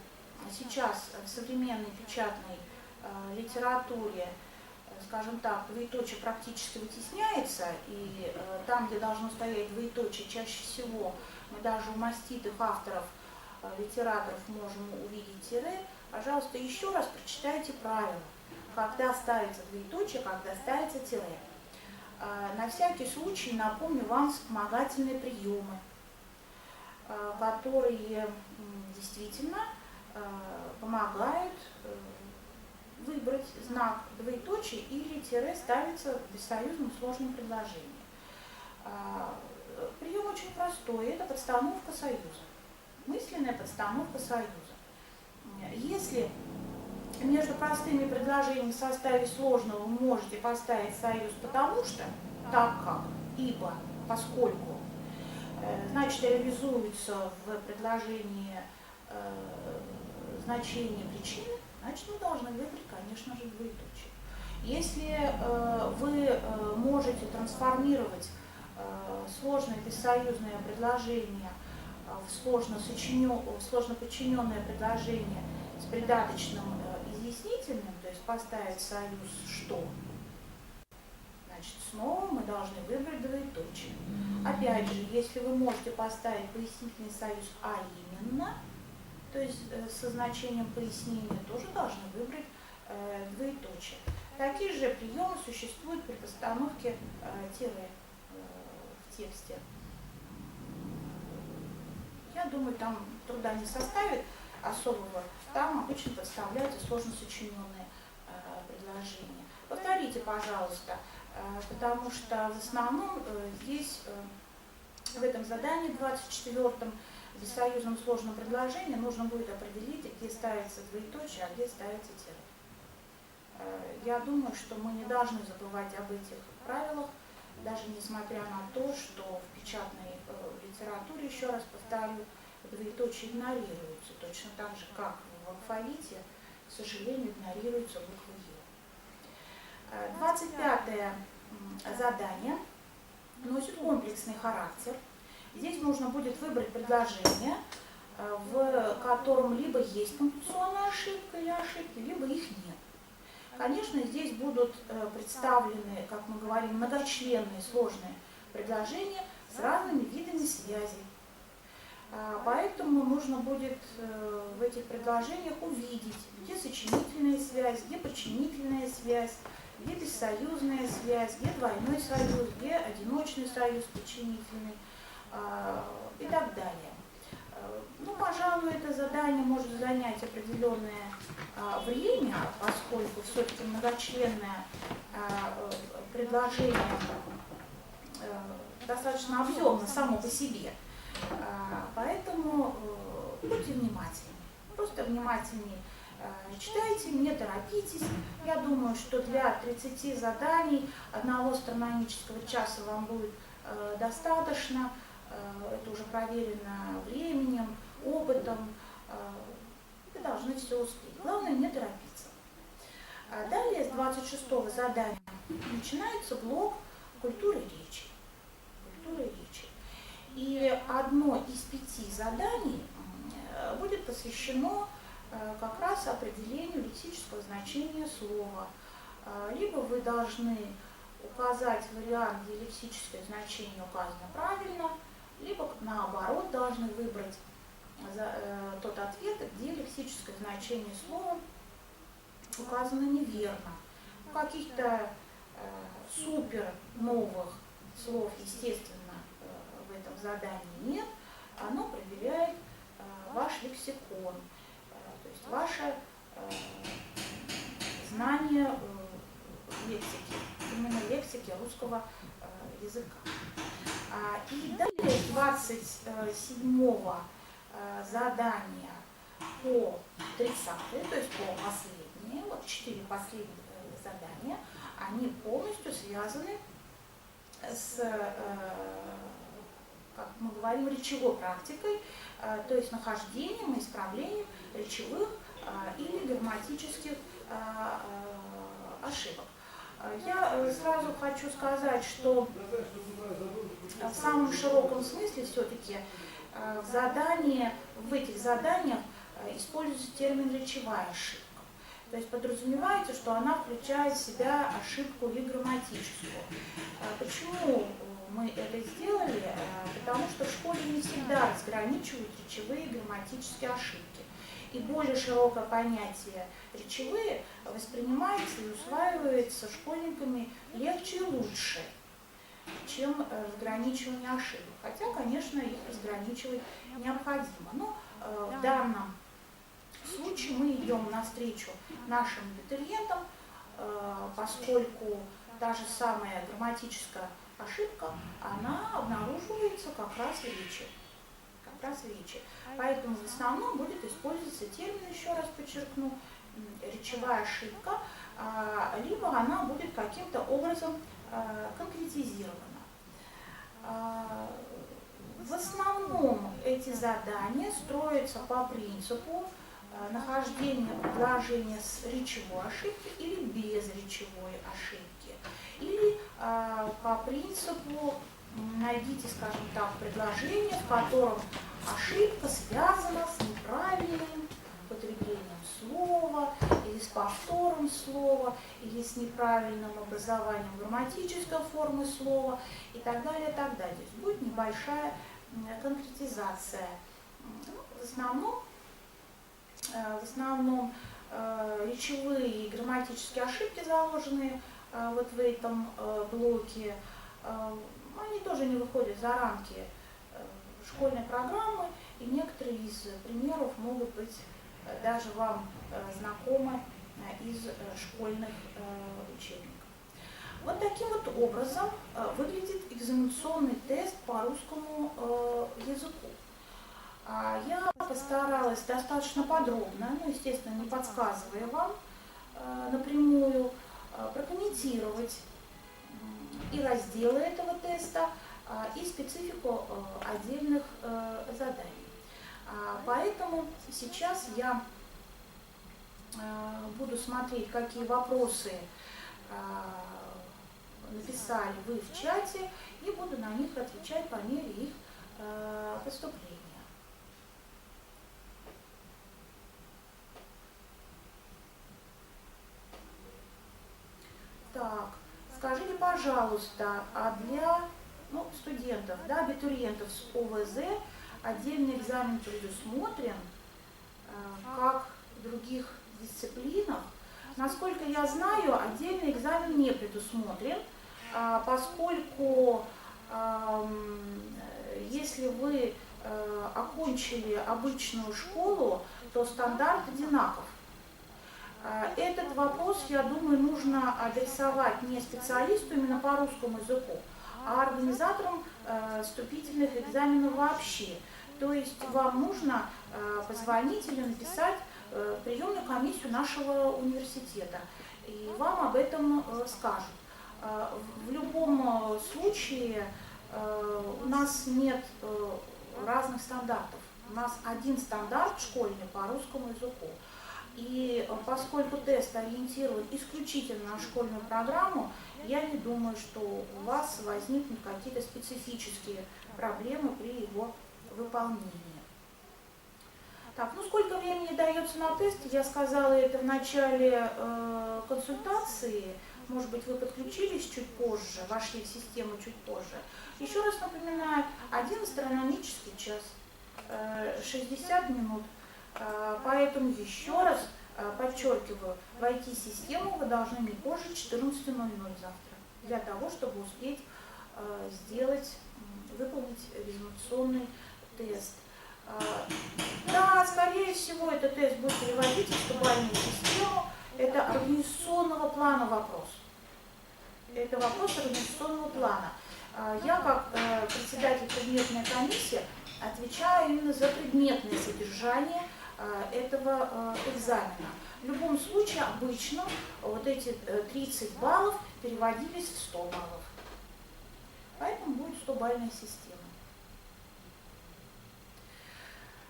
сейчас в современной печатной литературе, скажем так, двоеточие практически вытесняется, и там, где должно стоять двоеточие, чаще всего мы даже у маститых авторов, литераторов можем увидеть тире, пожалуйста, еще раз прочитайте правила, когда ставится двоеточие, когда ставится тире. На всякий случай напомню вам вспомогательные приемы, которые действительно помогают выбрать знак двоеточие или тире ставится в бессоюзном сложном предложении. Прием очень простой, это подстановка союза, мысленная подстановка союза. Если между простыми предложениями в составе сложного вы можете поставить союз потому что, так как, ибо, поскольку, значит реализуется в предложении значение причины, значит мы должны выбрать, конечно же, двоеточие. Если вы можете трансформировать сложное бессоюзное предложение в сложно подчиненное предложение с придаточным изъяснительным, то есть поставить союз «что», значит, снова мы должны выбрать двоеточие. Опять же, если вы можете поставить пояснительный союз «а именно», то есть со значением пояснения, тоже должны выбрать двоеточие. Такие же приемы существуют при постановке тире в тексте. Я думаю, там труда не составит особого, там обычно подставляются сложно сочиненные предложения. Повторите, пожалуйста, потому что в основном здесь, в этом задании 24-м, в бессоюзном сложном предложении нужно будет определить, где ставится двоеточие, а где ставится тире. Я думаю, что мы не должны забывать об этих правилах, даже несмотря на то, что в печатной литературе, еще раз повторю, двоеточие игнорируются, точно так же, как в алфавите, к сожалению, игнорируются буквы Е. 25-е задание носит комплексный характер. Здесь нужно будет выбрать предложение, в котором либо есть пунктуационная ошибка или ошибки, либо их нет. Конечно, здесь будут представлены, как мы говорим, многочленные сложные предложения с разными видами связей. Поэтому нужно будет в этих предложениях увидеть, где сочинительная связь, где подчинительная связь, где бессоюзная связь, где двойной союз, где одиночный союз подчинительный и так далее. Ну, пожалуй, это задание может занять определенное время, поскольку все-таки многочленное предложение достаточно объемно само по себе. Поэтому будьте внимательны. Просто внимательнее читайте, не торопитесь. Я думаю, что для 30 заданий одного астрономического часа вам будет достаточно. Это уже проверено временем, опытом. Вы должны все успеть. Главное не торопиться. Далее с 26-го задания начинается блок культуры речи. Культуры речи. И одно из 5 заданий будет посвящено как раз определению лексического значения слова. Либо вы должны указать вариант, где лексическое значение указано правильно, либо наоборот должны выбрать тот ответ, где лексическое значение слова указано неверно. Каких-то супер новых слов, естественно, в этом задании нет. Оно проверяет ваш лексикон, то есть ваше знание лексики, именно лексики русского языка. И далее 27-го задания по 30-е, то есть по последние, вот 4 последних задания, они полностью связаны с, как мы говорим, речевой практикой, то есть нахождением и исправлением речевых или грамматических ошибок. Я сразу хочу сказать, что в самом широком смысле все-таки в этих заданиях используется термин «речевая ошибка». То есть подразумевается, что она включает в себя ошибку и грамматическую. Почему мы это сделали? Потому что в школе не всегда разграничивают речевые и грамматические ошибки. И более широкое понятие речевые воспринимается и усваивается школьниками легче и лучше, чем разграничивание ошибок. Хотя, конечно, их разграничивать необходимо. Но в данном случае мы идем навстречу нашим абитуриентам, поскольку та же самая грамматическая ошибка, она обнаруживается как раз в речи. Поэтому в основном будет использоваться термин, еще раз подчеркну, речевая ошибка, либо она будет каким-то образом конкретизирована. В основном эти задания строятся по принципу нахождения предложения с речевой ошибки или без речевой ошибки. Или по принципу найдите, скажем так, предложение, в котором ошибка связана с неправильным употреблением слова, или с повтором слова, или с неправильным образованием грамматической формы слова и так далее, и так далее. Здесь будет небольшая конкретизация. В основном речевые и грамматические ошибки, заложенные вот в этом блоке, они тоже не выходят за рамки школьной программы, и некоторые из примеров могут быть даже вам знакомы из школьных учебников. Вот таким вот образом выглядит экзаменационный тест по русскому языку. Я постаралась достаточно подробно, естественно, не подсказывая вам напрямую, прокомментировать и разделы этого теста, и специфику отдельных заданий. Поэтому сейчас я буду смотреть, какие вопросы написали вы в чате, и буду на них отвечать по мере их поступления. Так, скажите, пожалуйста, а для студентов, абитуриентов с ОВЗ отдельный экзамен предусмотрен, как в других дисциплинах? Насколько я знаю, отдельный экзамен не предусмотрен, поскольку если вы окончили обычную школу, то стандарт одинаков. Этот вопрос, я думаю, нужно адресовать не специалисту именно по русскому языку, а организаторам вступительных экзаменов вообще. То есть вам нужно позвонить или написать в приемную комиссию нашего университета, и вам об этом скажут. В любом случае у нас нет разных стандартов. У нас один стандарт школьный по русскому языку. И поскольку тест ориентирован исключительно на школьную программу, я не думаю, что у вас возникнут какие-то специфические проблемы при его выполнении. Так, сколько времени дается на тест? Я сказала это в начале консультации. Может быть, вы подключились чуть позже, вошли в систему чуть позже. Еще раз напоминаю, один астрономический час, 60 минут. Поэтому еще раз подчеркиваю, войти в систему вы должны не позже 14:00 завтра, для того, чтобы успеть выполнить экзаменационный тест. Да, скорее всего, этот тест будет переводить в стубальную систему. Это организационного плана вопрос. Это вопрос организационного плана. Я, как председатель предметной комиссии, отвечаю именно за предметное содержание этого экзамена. В любом случае, обычно вот эти 30 баллов переводились в 100 баллов. Поэтому будет 100-бальная система.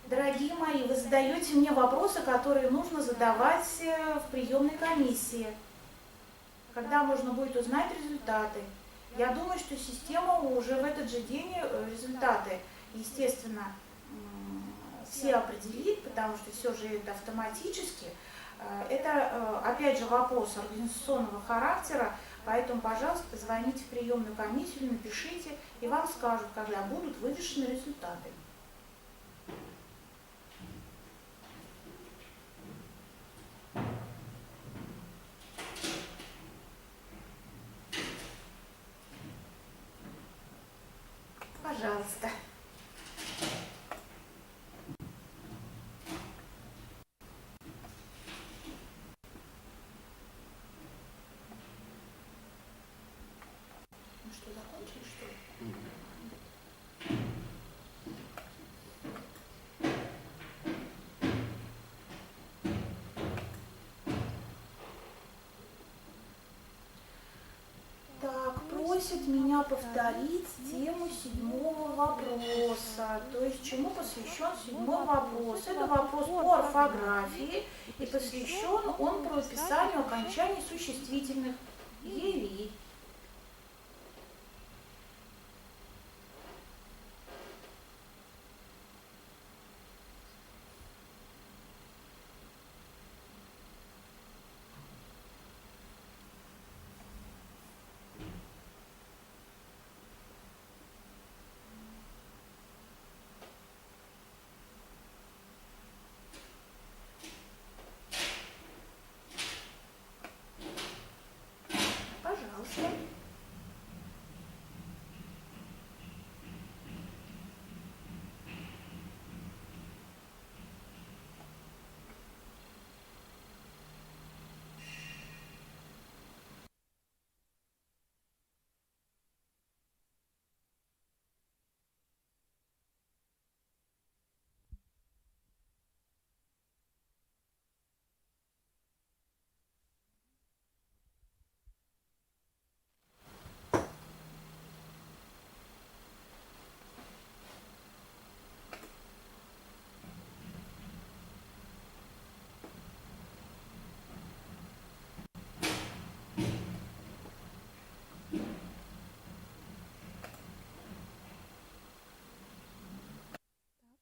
Дорогие мои, вы задаете мне вопросы, которые нужно задавать в приемной комиссии. когда можно будет узнать результаты. Я думаю, что система уже в этот же день результаты, естественно, все определит, потому что все же это автоматически. Это, опять же, вопрос организационного характера, поэтому, пожалуйста, позвоните в приемную комиссию, напишите, и вам скажут, когда будут вывешены результаты. Пожалуйста. Ну что, закончили, что ли? Так, просят меня повторить тему 7-го вопроса. То есть чему посвящен 7-й вопрос? Это вопрос по орфографии, и посвящен он правописанию окончаний существительных. Ели. Пожалуйста.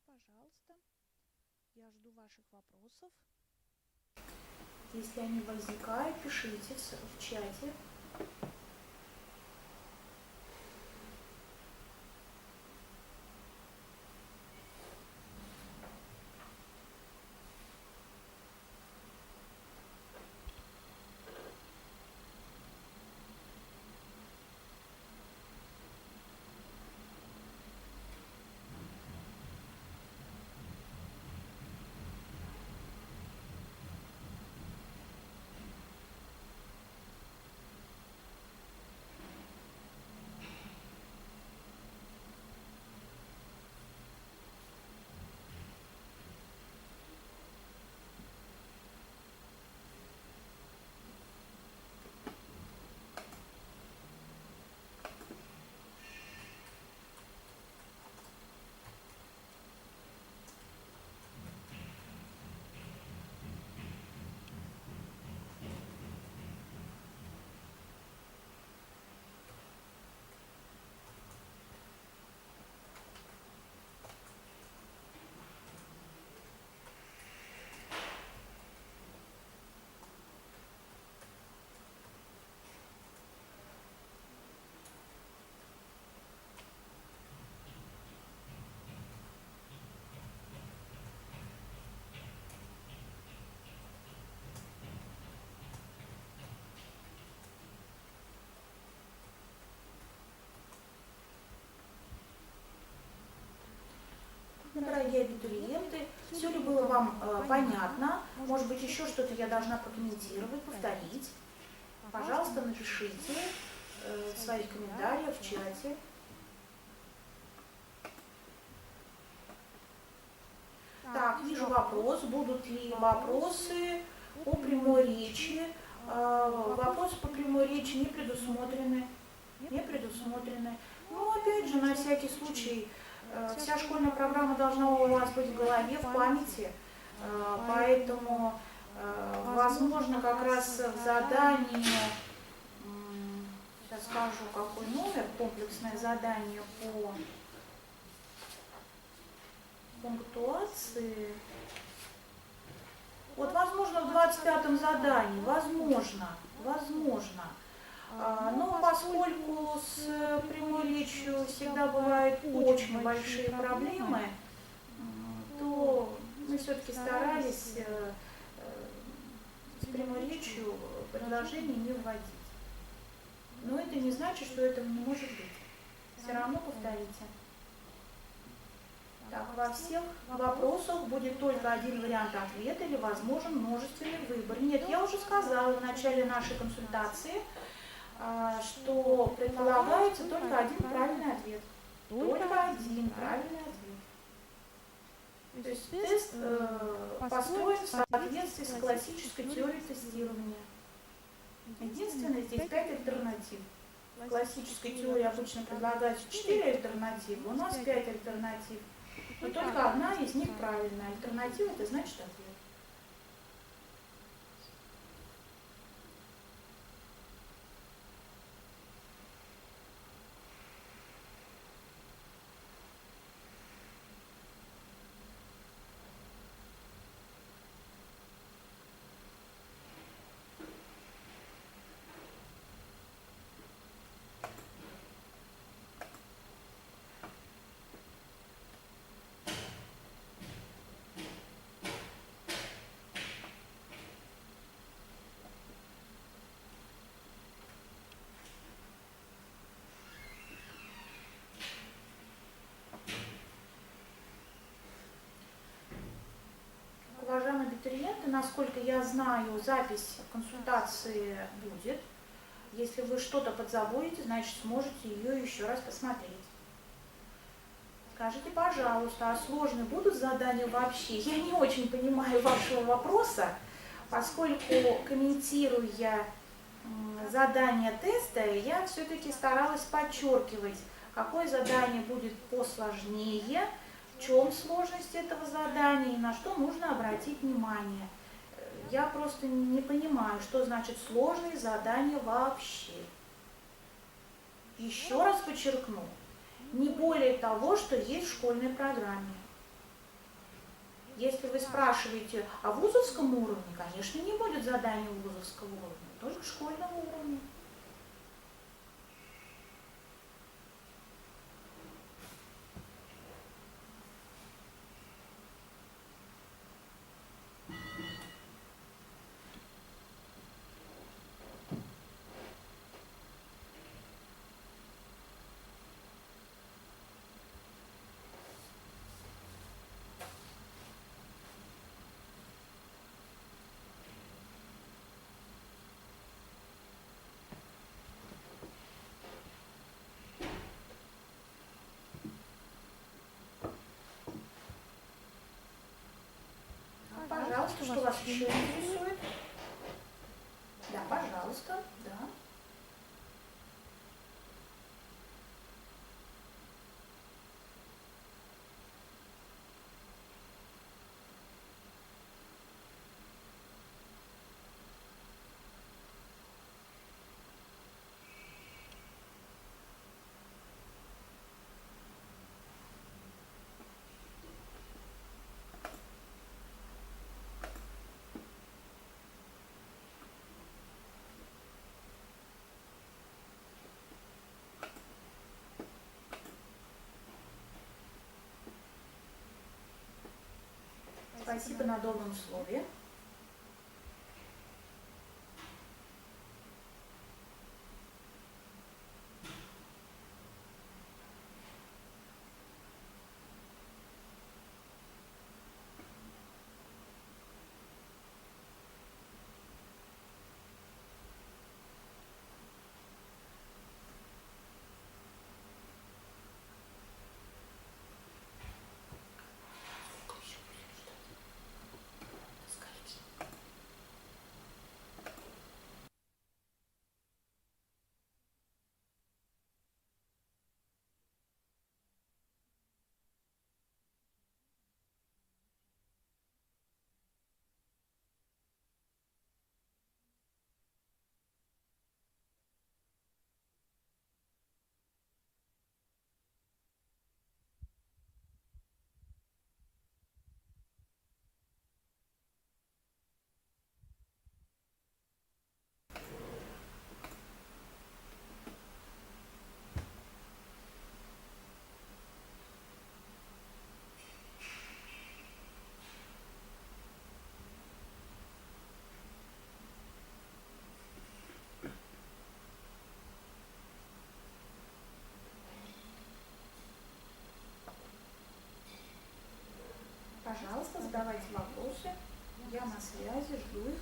Пожалуйста, я жду ваших вопросов. Если они возникают, пишите в чате. Дорогие абитуриенты, все ли было вам понятно? Может быть, еще что-то я должна прокомментировать, повторить? Пожалуйста, напишите свои комментарии в чате. Так, вижу вопрос. Будут ли вопросы по прямой речи? Вопросы по прямой речи не предусмотрены. Не предусмотрены. Ну, опять же, на всякий случай, вся школьная программа должна у вас быть в голове, в памяти. Поэтому, возможно, как раз в задании Сейчас скажу, какой номер, комплексное задание по пунктуации. Вот, возможно, в 25-м задании, возможно. Но поскольку с прямой речью всегда бывают очень большие проблемы, то мы все-таки старались с прямой речью предложение не вводить. Но это не значит, что этого не может быть. Все равно повторите. Так, во всех вопросах будет только один вариант ответа или возможен множественный выбор. Нет, я уже сказала в начале нашей консультации, что предполагается только один правильный ответ. Только один правильный ответ. То есть тест построен в соответствии с классической теорией тестирования. Единственное, здесь 5 альтернатив. В классической теории обычно предлагается 4 альтернативы, у нас 5 альтернатив. Но только одна из них правильная. Альтернатива – это значит ответ. Уважаемые абитуриенты, насколько я знаю, запись консультации будет. Если вы что-то подзабудете, значит сможете ее еще раз посмотреть. Скажите, пожалуйста, а сложные будут задания вообще? Я не очень понимаю вашего вопроса, поскольку, комментируя задание теста, я все-таки старалась подчеркивать, какое задание будет посложнее, в чем сложность этого задания и на что нужно обратить внимание. Я просто не понимаю, что значит сложные задания вообще. Еще раз подчеркну, не более того, что есть в школьной программе. Если вы спрашиваете о вузовском уровне, конечно, не будет задания вузовского уровня, только школьного уровня. Пожалуйста, что вас еще интересует? Да, пожалуйста, да. Спасибо на добром слове. Пожалуйста, задавайте вопросы. Я на связи, жду их.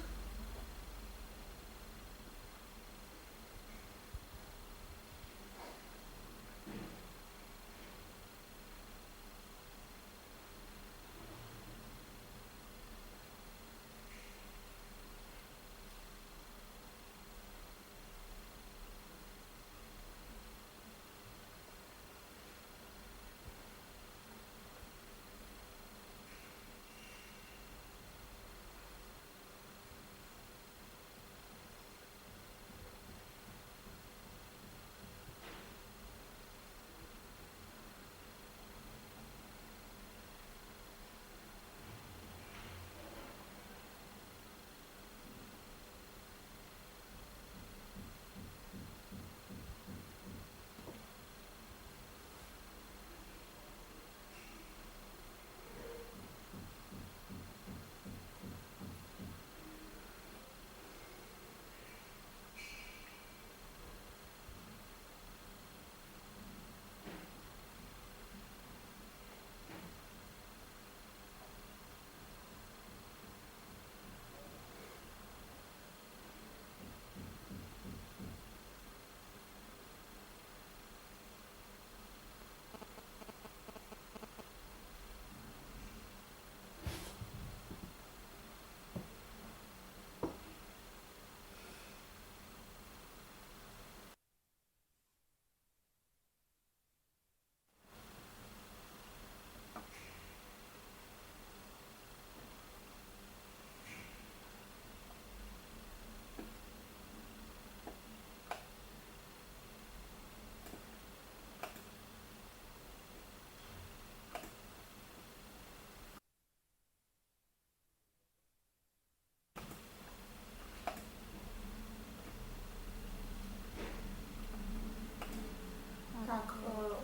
Так,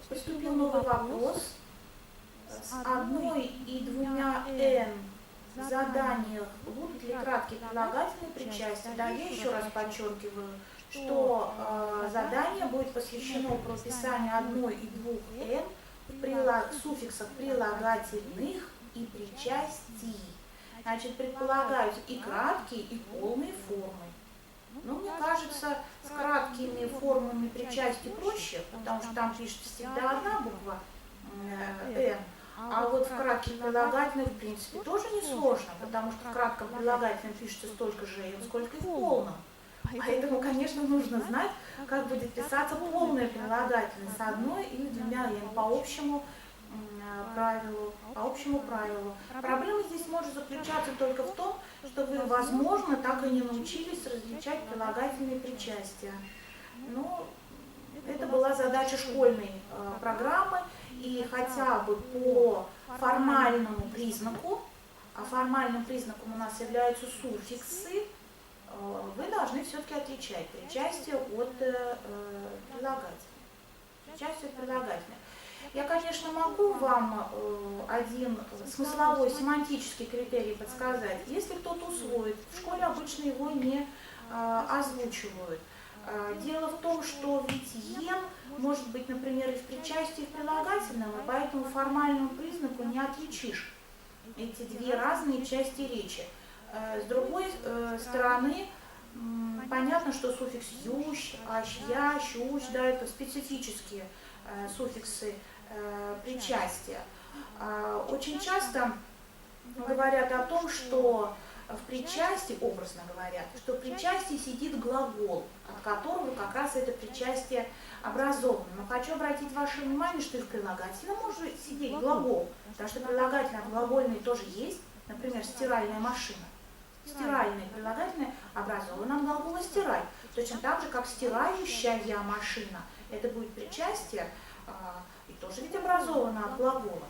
поступил новый вопрос. С одной и двумя «н» в заданиях будут ли краткие прилагательные причастия? Да, я еще раз подчеркиваю, что задание будет посвящено прописанию одной и двух «н» суффиксов прилагательных и причастий. Значит, предполагаются и краткие, и полные формы. Но мне кажется, с краткими формами причастия проще, потому что там пишется всегда одна буква «н». А вот в кратких прилагательных, в принципе, тоже несложно, потому что в кратком прилагательном пишется столько же «н», сколько и в полном. Поэтому, конечно, нужно знать, как будет писаться полное прилагательное с одной или двумя «н» по общему правилу. Проблема здесь может заключаться только в том, что вы, возможно, так и не научились различать прилагательные причастия. Но это была задача школьной программы, и хотя бы по формальному признаку, а формальным признаком у нас являются суффиксы, вы должны все-таки отличать причастие от прилагательных. Я, конечно, могу вам один смысловой, семантический критерий подсказать. Если кто-то усвоит, в школе обычно его не озвучивают. Дело в том, что ведь «ен» может быть, например, и в причастии, и в прилагательном, и поэтому формальному признаку не отличишь эти две разные части речи. С другой стороны, понятно, что суффикс «ющ», «ащ», «я», «щущ», да, это специфические суффиксы причастия. Очень часто говорят о том, что в причастии, образно говорят, что в причастии сидит глагол, от которого как раз это причастие образовано. Но хочу обратить ваше внимание, что и в прилагательном может сидеть глагол, потому что прилагательные от глагольные тоже есть, например, стиральная машина. Стиральное прилагательное образовано от глагола «стирать». Точно так же, как стирающая машина. Это будет причастие, и тоже ведь образовано от глагола.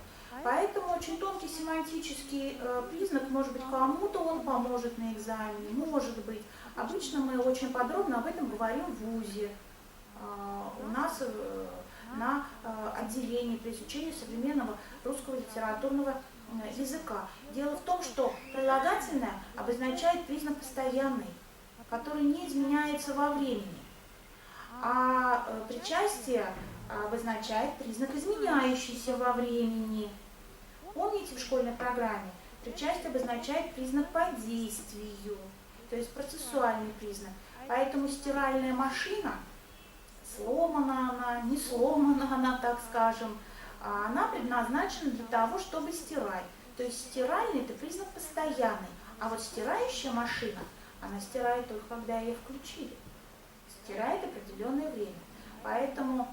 Поэтому очень тонкий семантический признак, может быть, кому-то он поможет на экзамене, может быть. Обычно мы очень подробно об этом говорим в ВУЗе. У нас на отделении при изучении современного русского литературного языка. Дело в том, что прилагательное обозначает признак постоянный, который не изменяется во времени. А причастие обозначает признак изменяющийся во времени. Помните, в школьной программе причастие обозначает признак по действию, то есть процессуальный признак. Поэтому стиральная машина, сломана она, не сломана она, так скажем, она предназначена для того, чтобы стирать. То есть стиральный – это признак постоянный, а вот стирающая машина, она стирает только когда ее включили. Стирает определенное время. Поэтому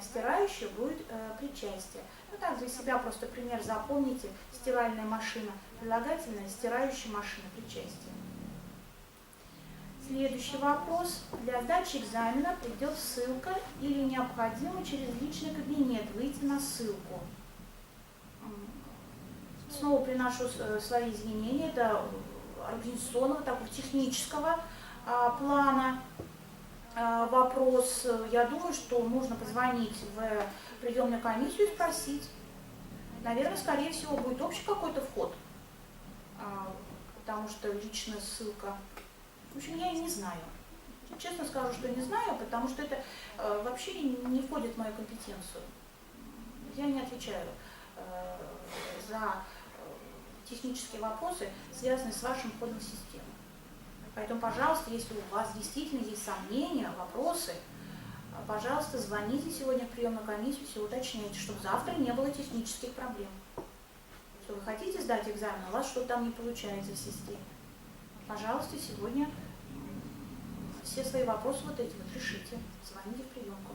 стирающая будет причастие. Ну так, для себя просто пример запомните. Стиральная машина прилагательное, стирающая машина причастие. Следующий вопрос. Для сдачи экзамена придет ссылка или необходимо через личный кабинет выйти на ссылку? Снова приношу свои извинения. Это организационного, такого технического плана вопрос. Я думаю, что нужно позвонить в приемную комиссию и спросить. Наверное, скорее всего, будет общий какой-то вход, потому что личная ссылка. В общем, я и не знаю. Честно скажу, что не знаю, потому что это вообще не входит в мою компетенцию. Я не отвечаю за технические вопросы, связанные с вашим входом в систему. Поэтому, пожалуйста, если у вас действительно есть сомнения, вопросы, пожалуйста, звоните сегодня в приемную комиссию, все уточняйте, чтобы завтра не было технических проблем. Что вы хотите сдать экзамен, у вас что-то там не получается в системе. Пожалуйста, сегодня все свои вопросы вот эти вот решите. Звоните в приемку.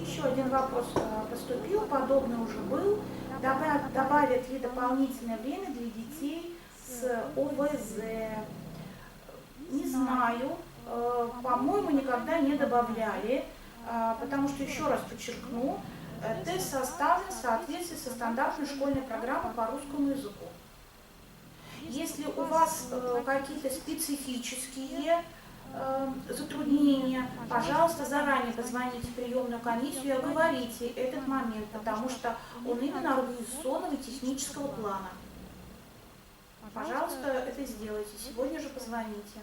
Еще один вопрос поступил, подобный уже был. Добавят ли дополнительное время для детей с ОВЗ? Не знаю. По-моему, никогда не добавляли, потому что, еще раз подчеркну, тест составлен в соответствии со стандартной школьной программой по русскому языку. Если у вас какие-то специфические затруднения, пожалуйста, заранее позвоните в приемную комиссию и оговорите этот момент, потому что он именно организационного и технического плана. Пожалуйста, это сделайте. Сегодня же позвоните.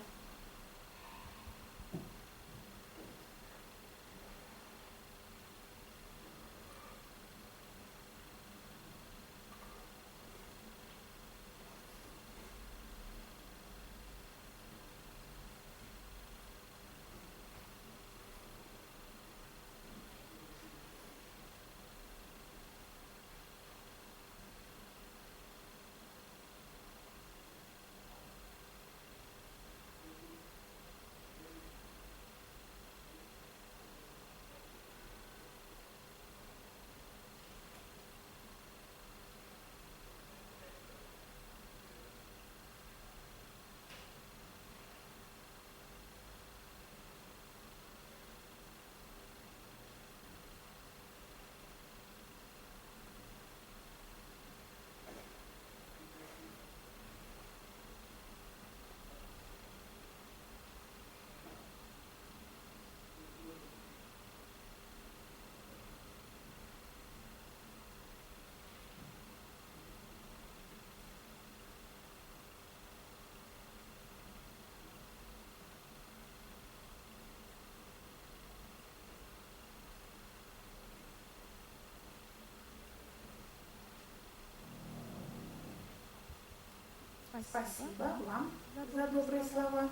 Спасибо вам за за добрые слова.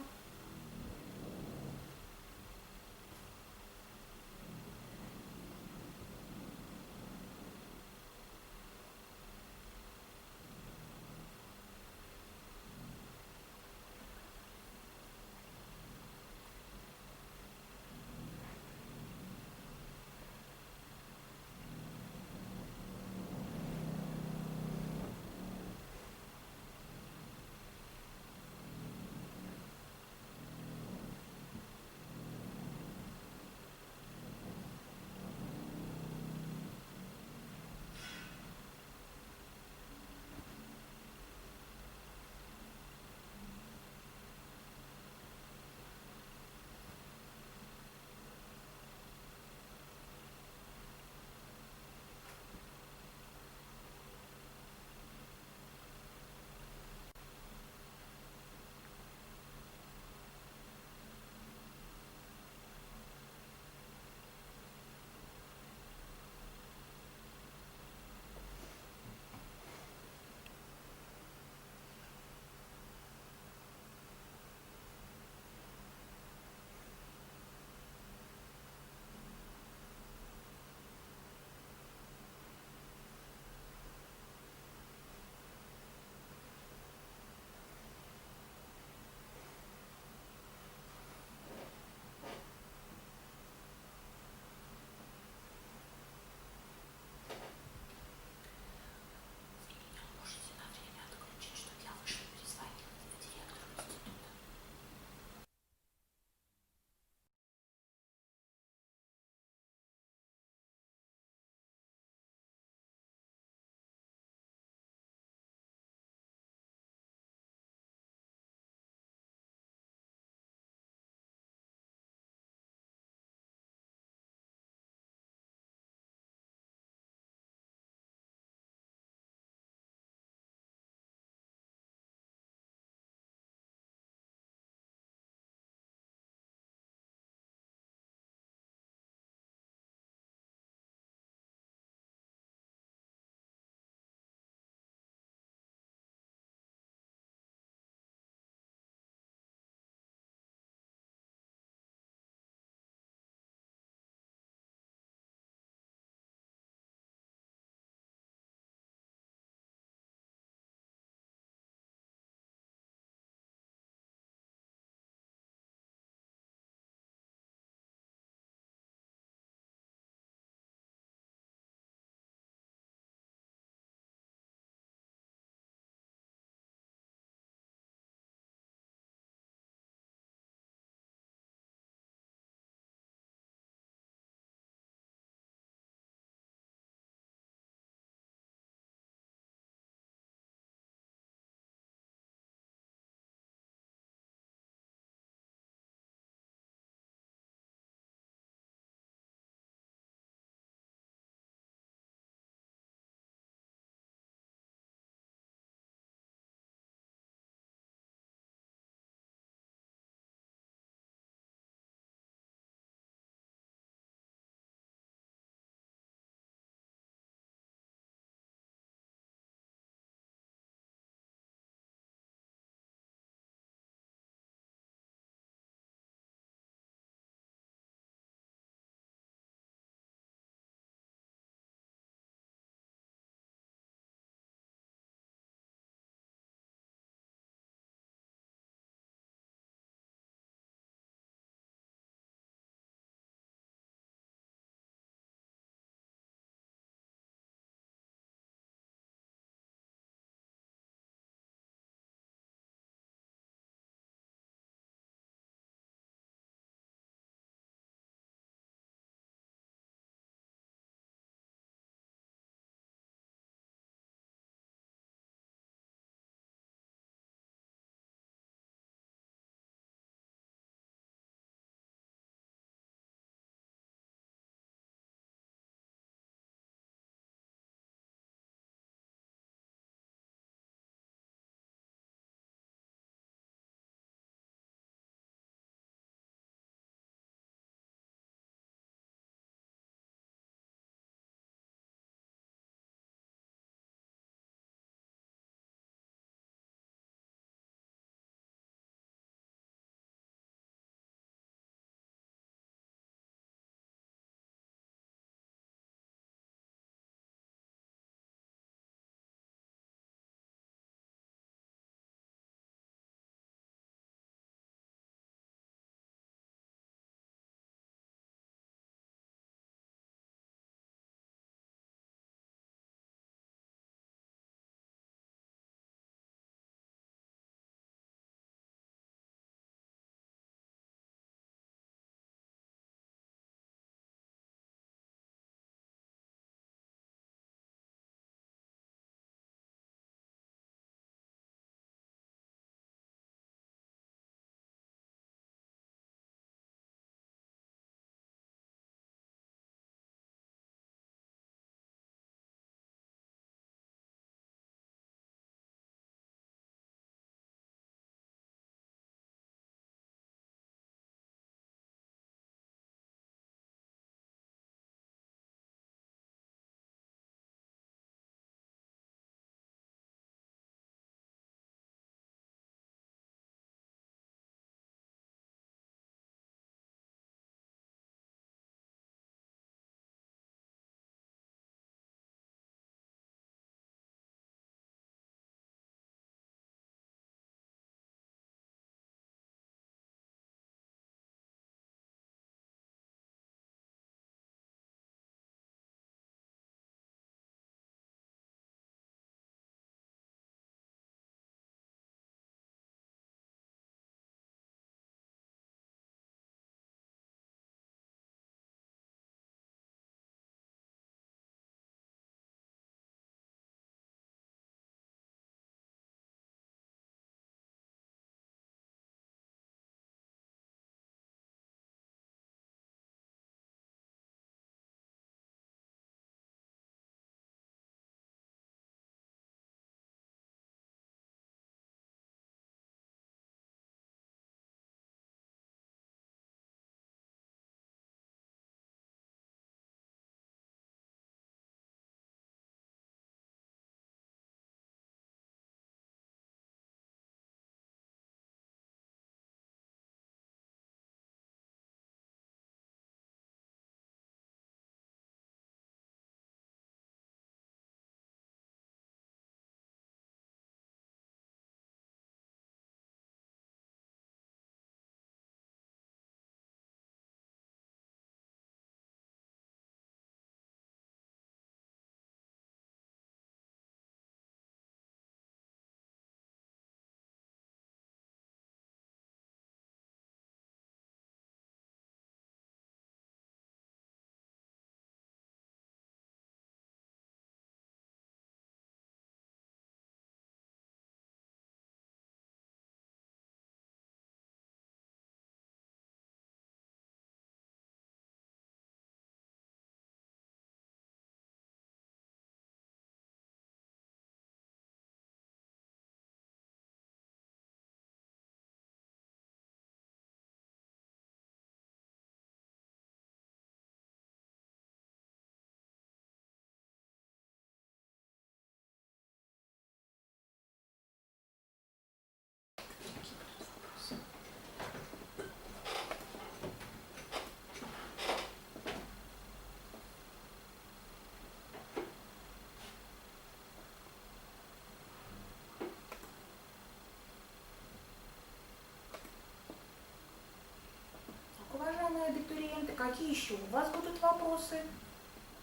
какие еще у вас будут вопросы?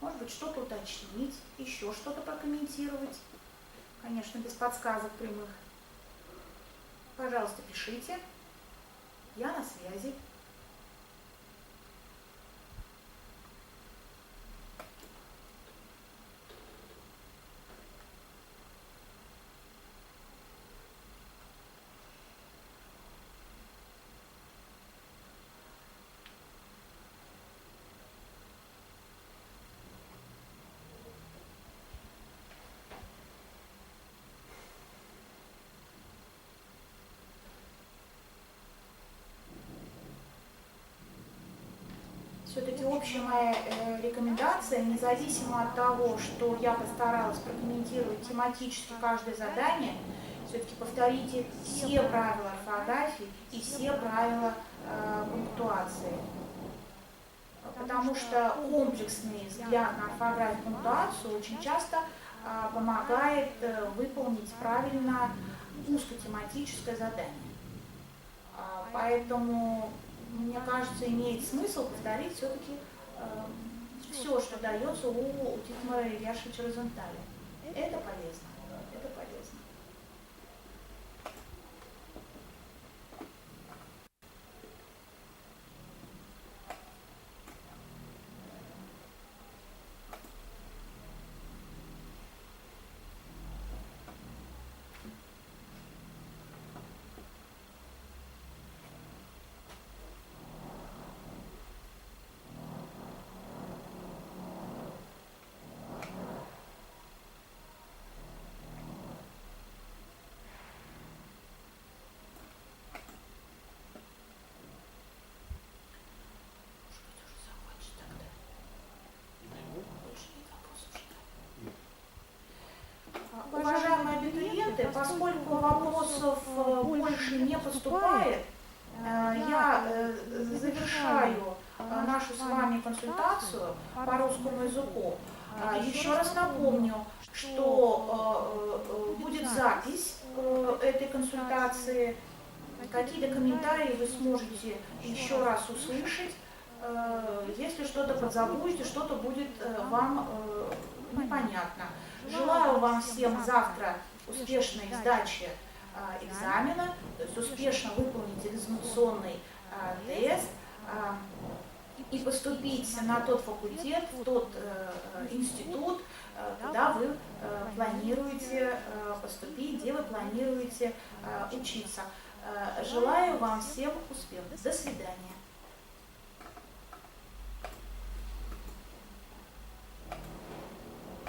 Может быть, что-то уточнить, еще что-то прокомментировать. Конечно, без подсказок прямых. Пожалуйста, пишите. Я на связи. Все-таки общая моя рекомендация, независимо от того, что я постаралась прокомментировать тематически каждое задание, все-таки повторите все правила орфографии и все правила пунктуации. Потому что комплексный взгляд на орфографию и пунктуацию очень часто помогает выполнить правильно узкотематическое задание. Поэтому, мне кажется, имеет смысл повторить все-таки все, что дается у Тихомира Ильяшевича Розенталя. Это полезно. Это полезно. Уважаемые абитуриенты, поскольку вопросов больше не поступает, я завершаю нашу с вами консультацию по русскому языку. Еще раз напомню, что будет запись этой консультации. Какие-то комментарии вы сможете еще раз услышать. Если что-то подзабудете, что-то будет вам непонятно. Желаю вам всем завтра успешной сдачи экзамена, то есть успешно выполнить экзаменационный тест и поступить на тот факультет, в тот институт, куда вы планируете поступить, где вы планируете учиться. Желаю вам всем успехов. До свидания.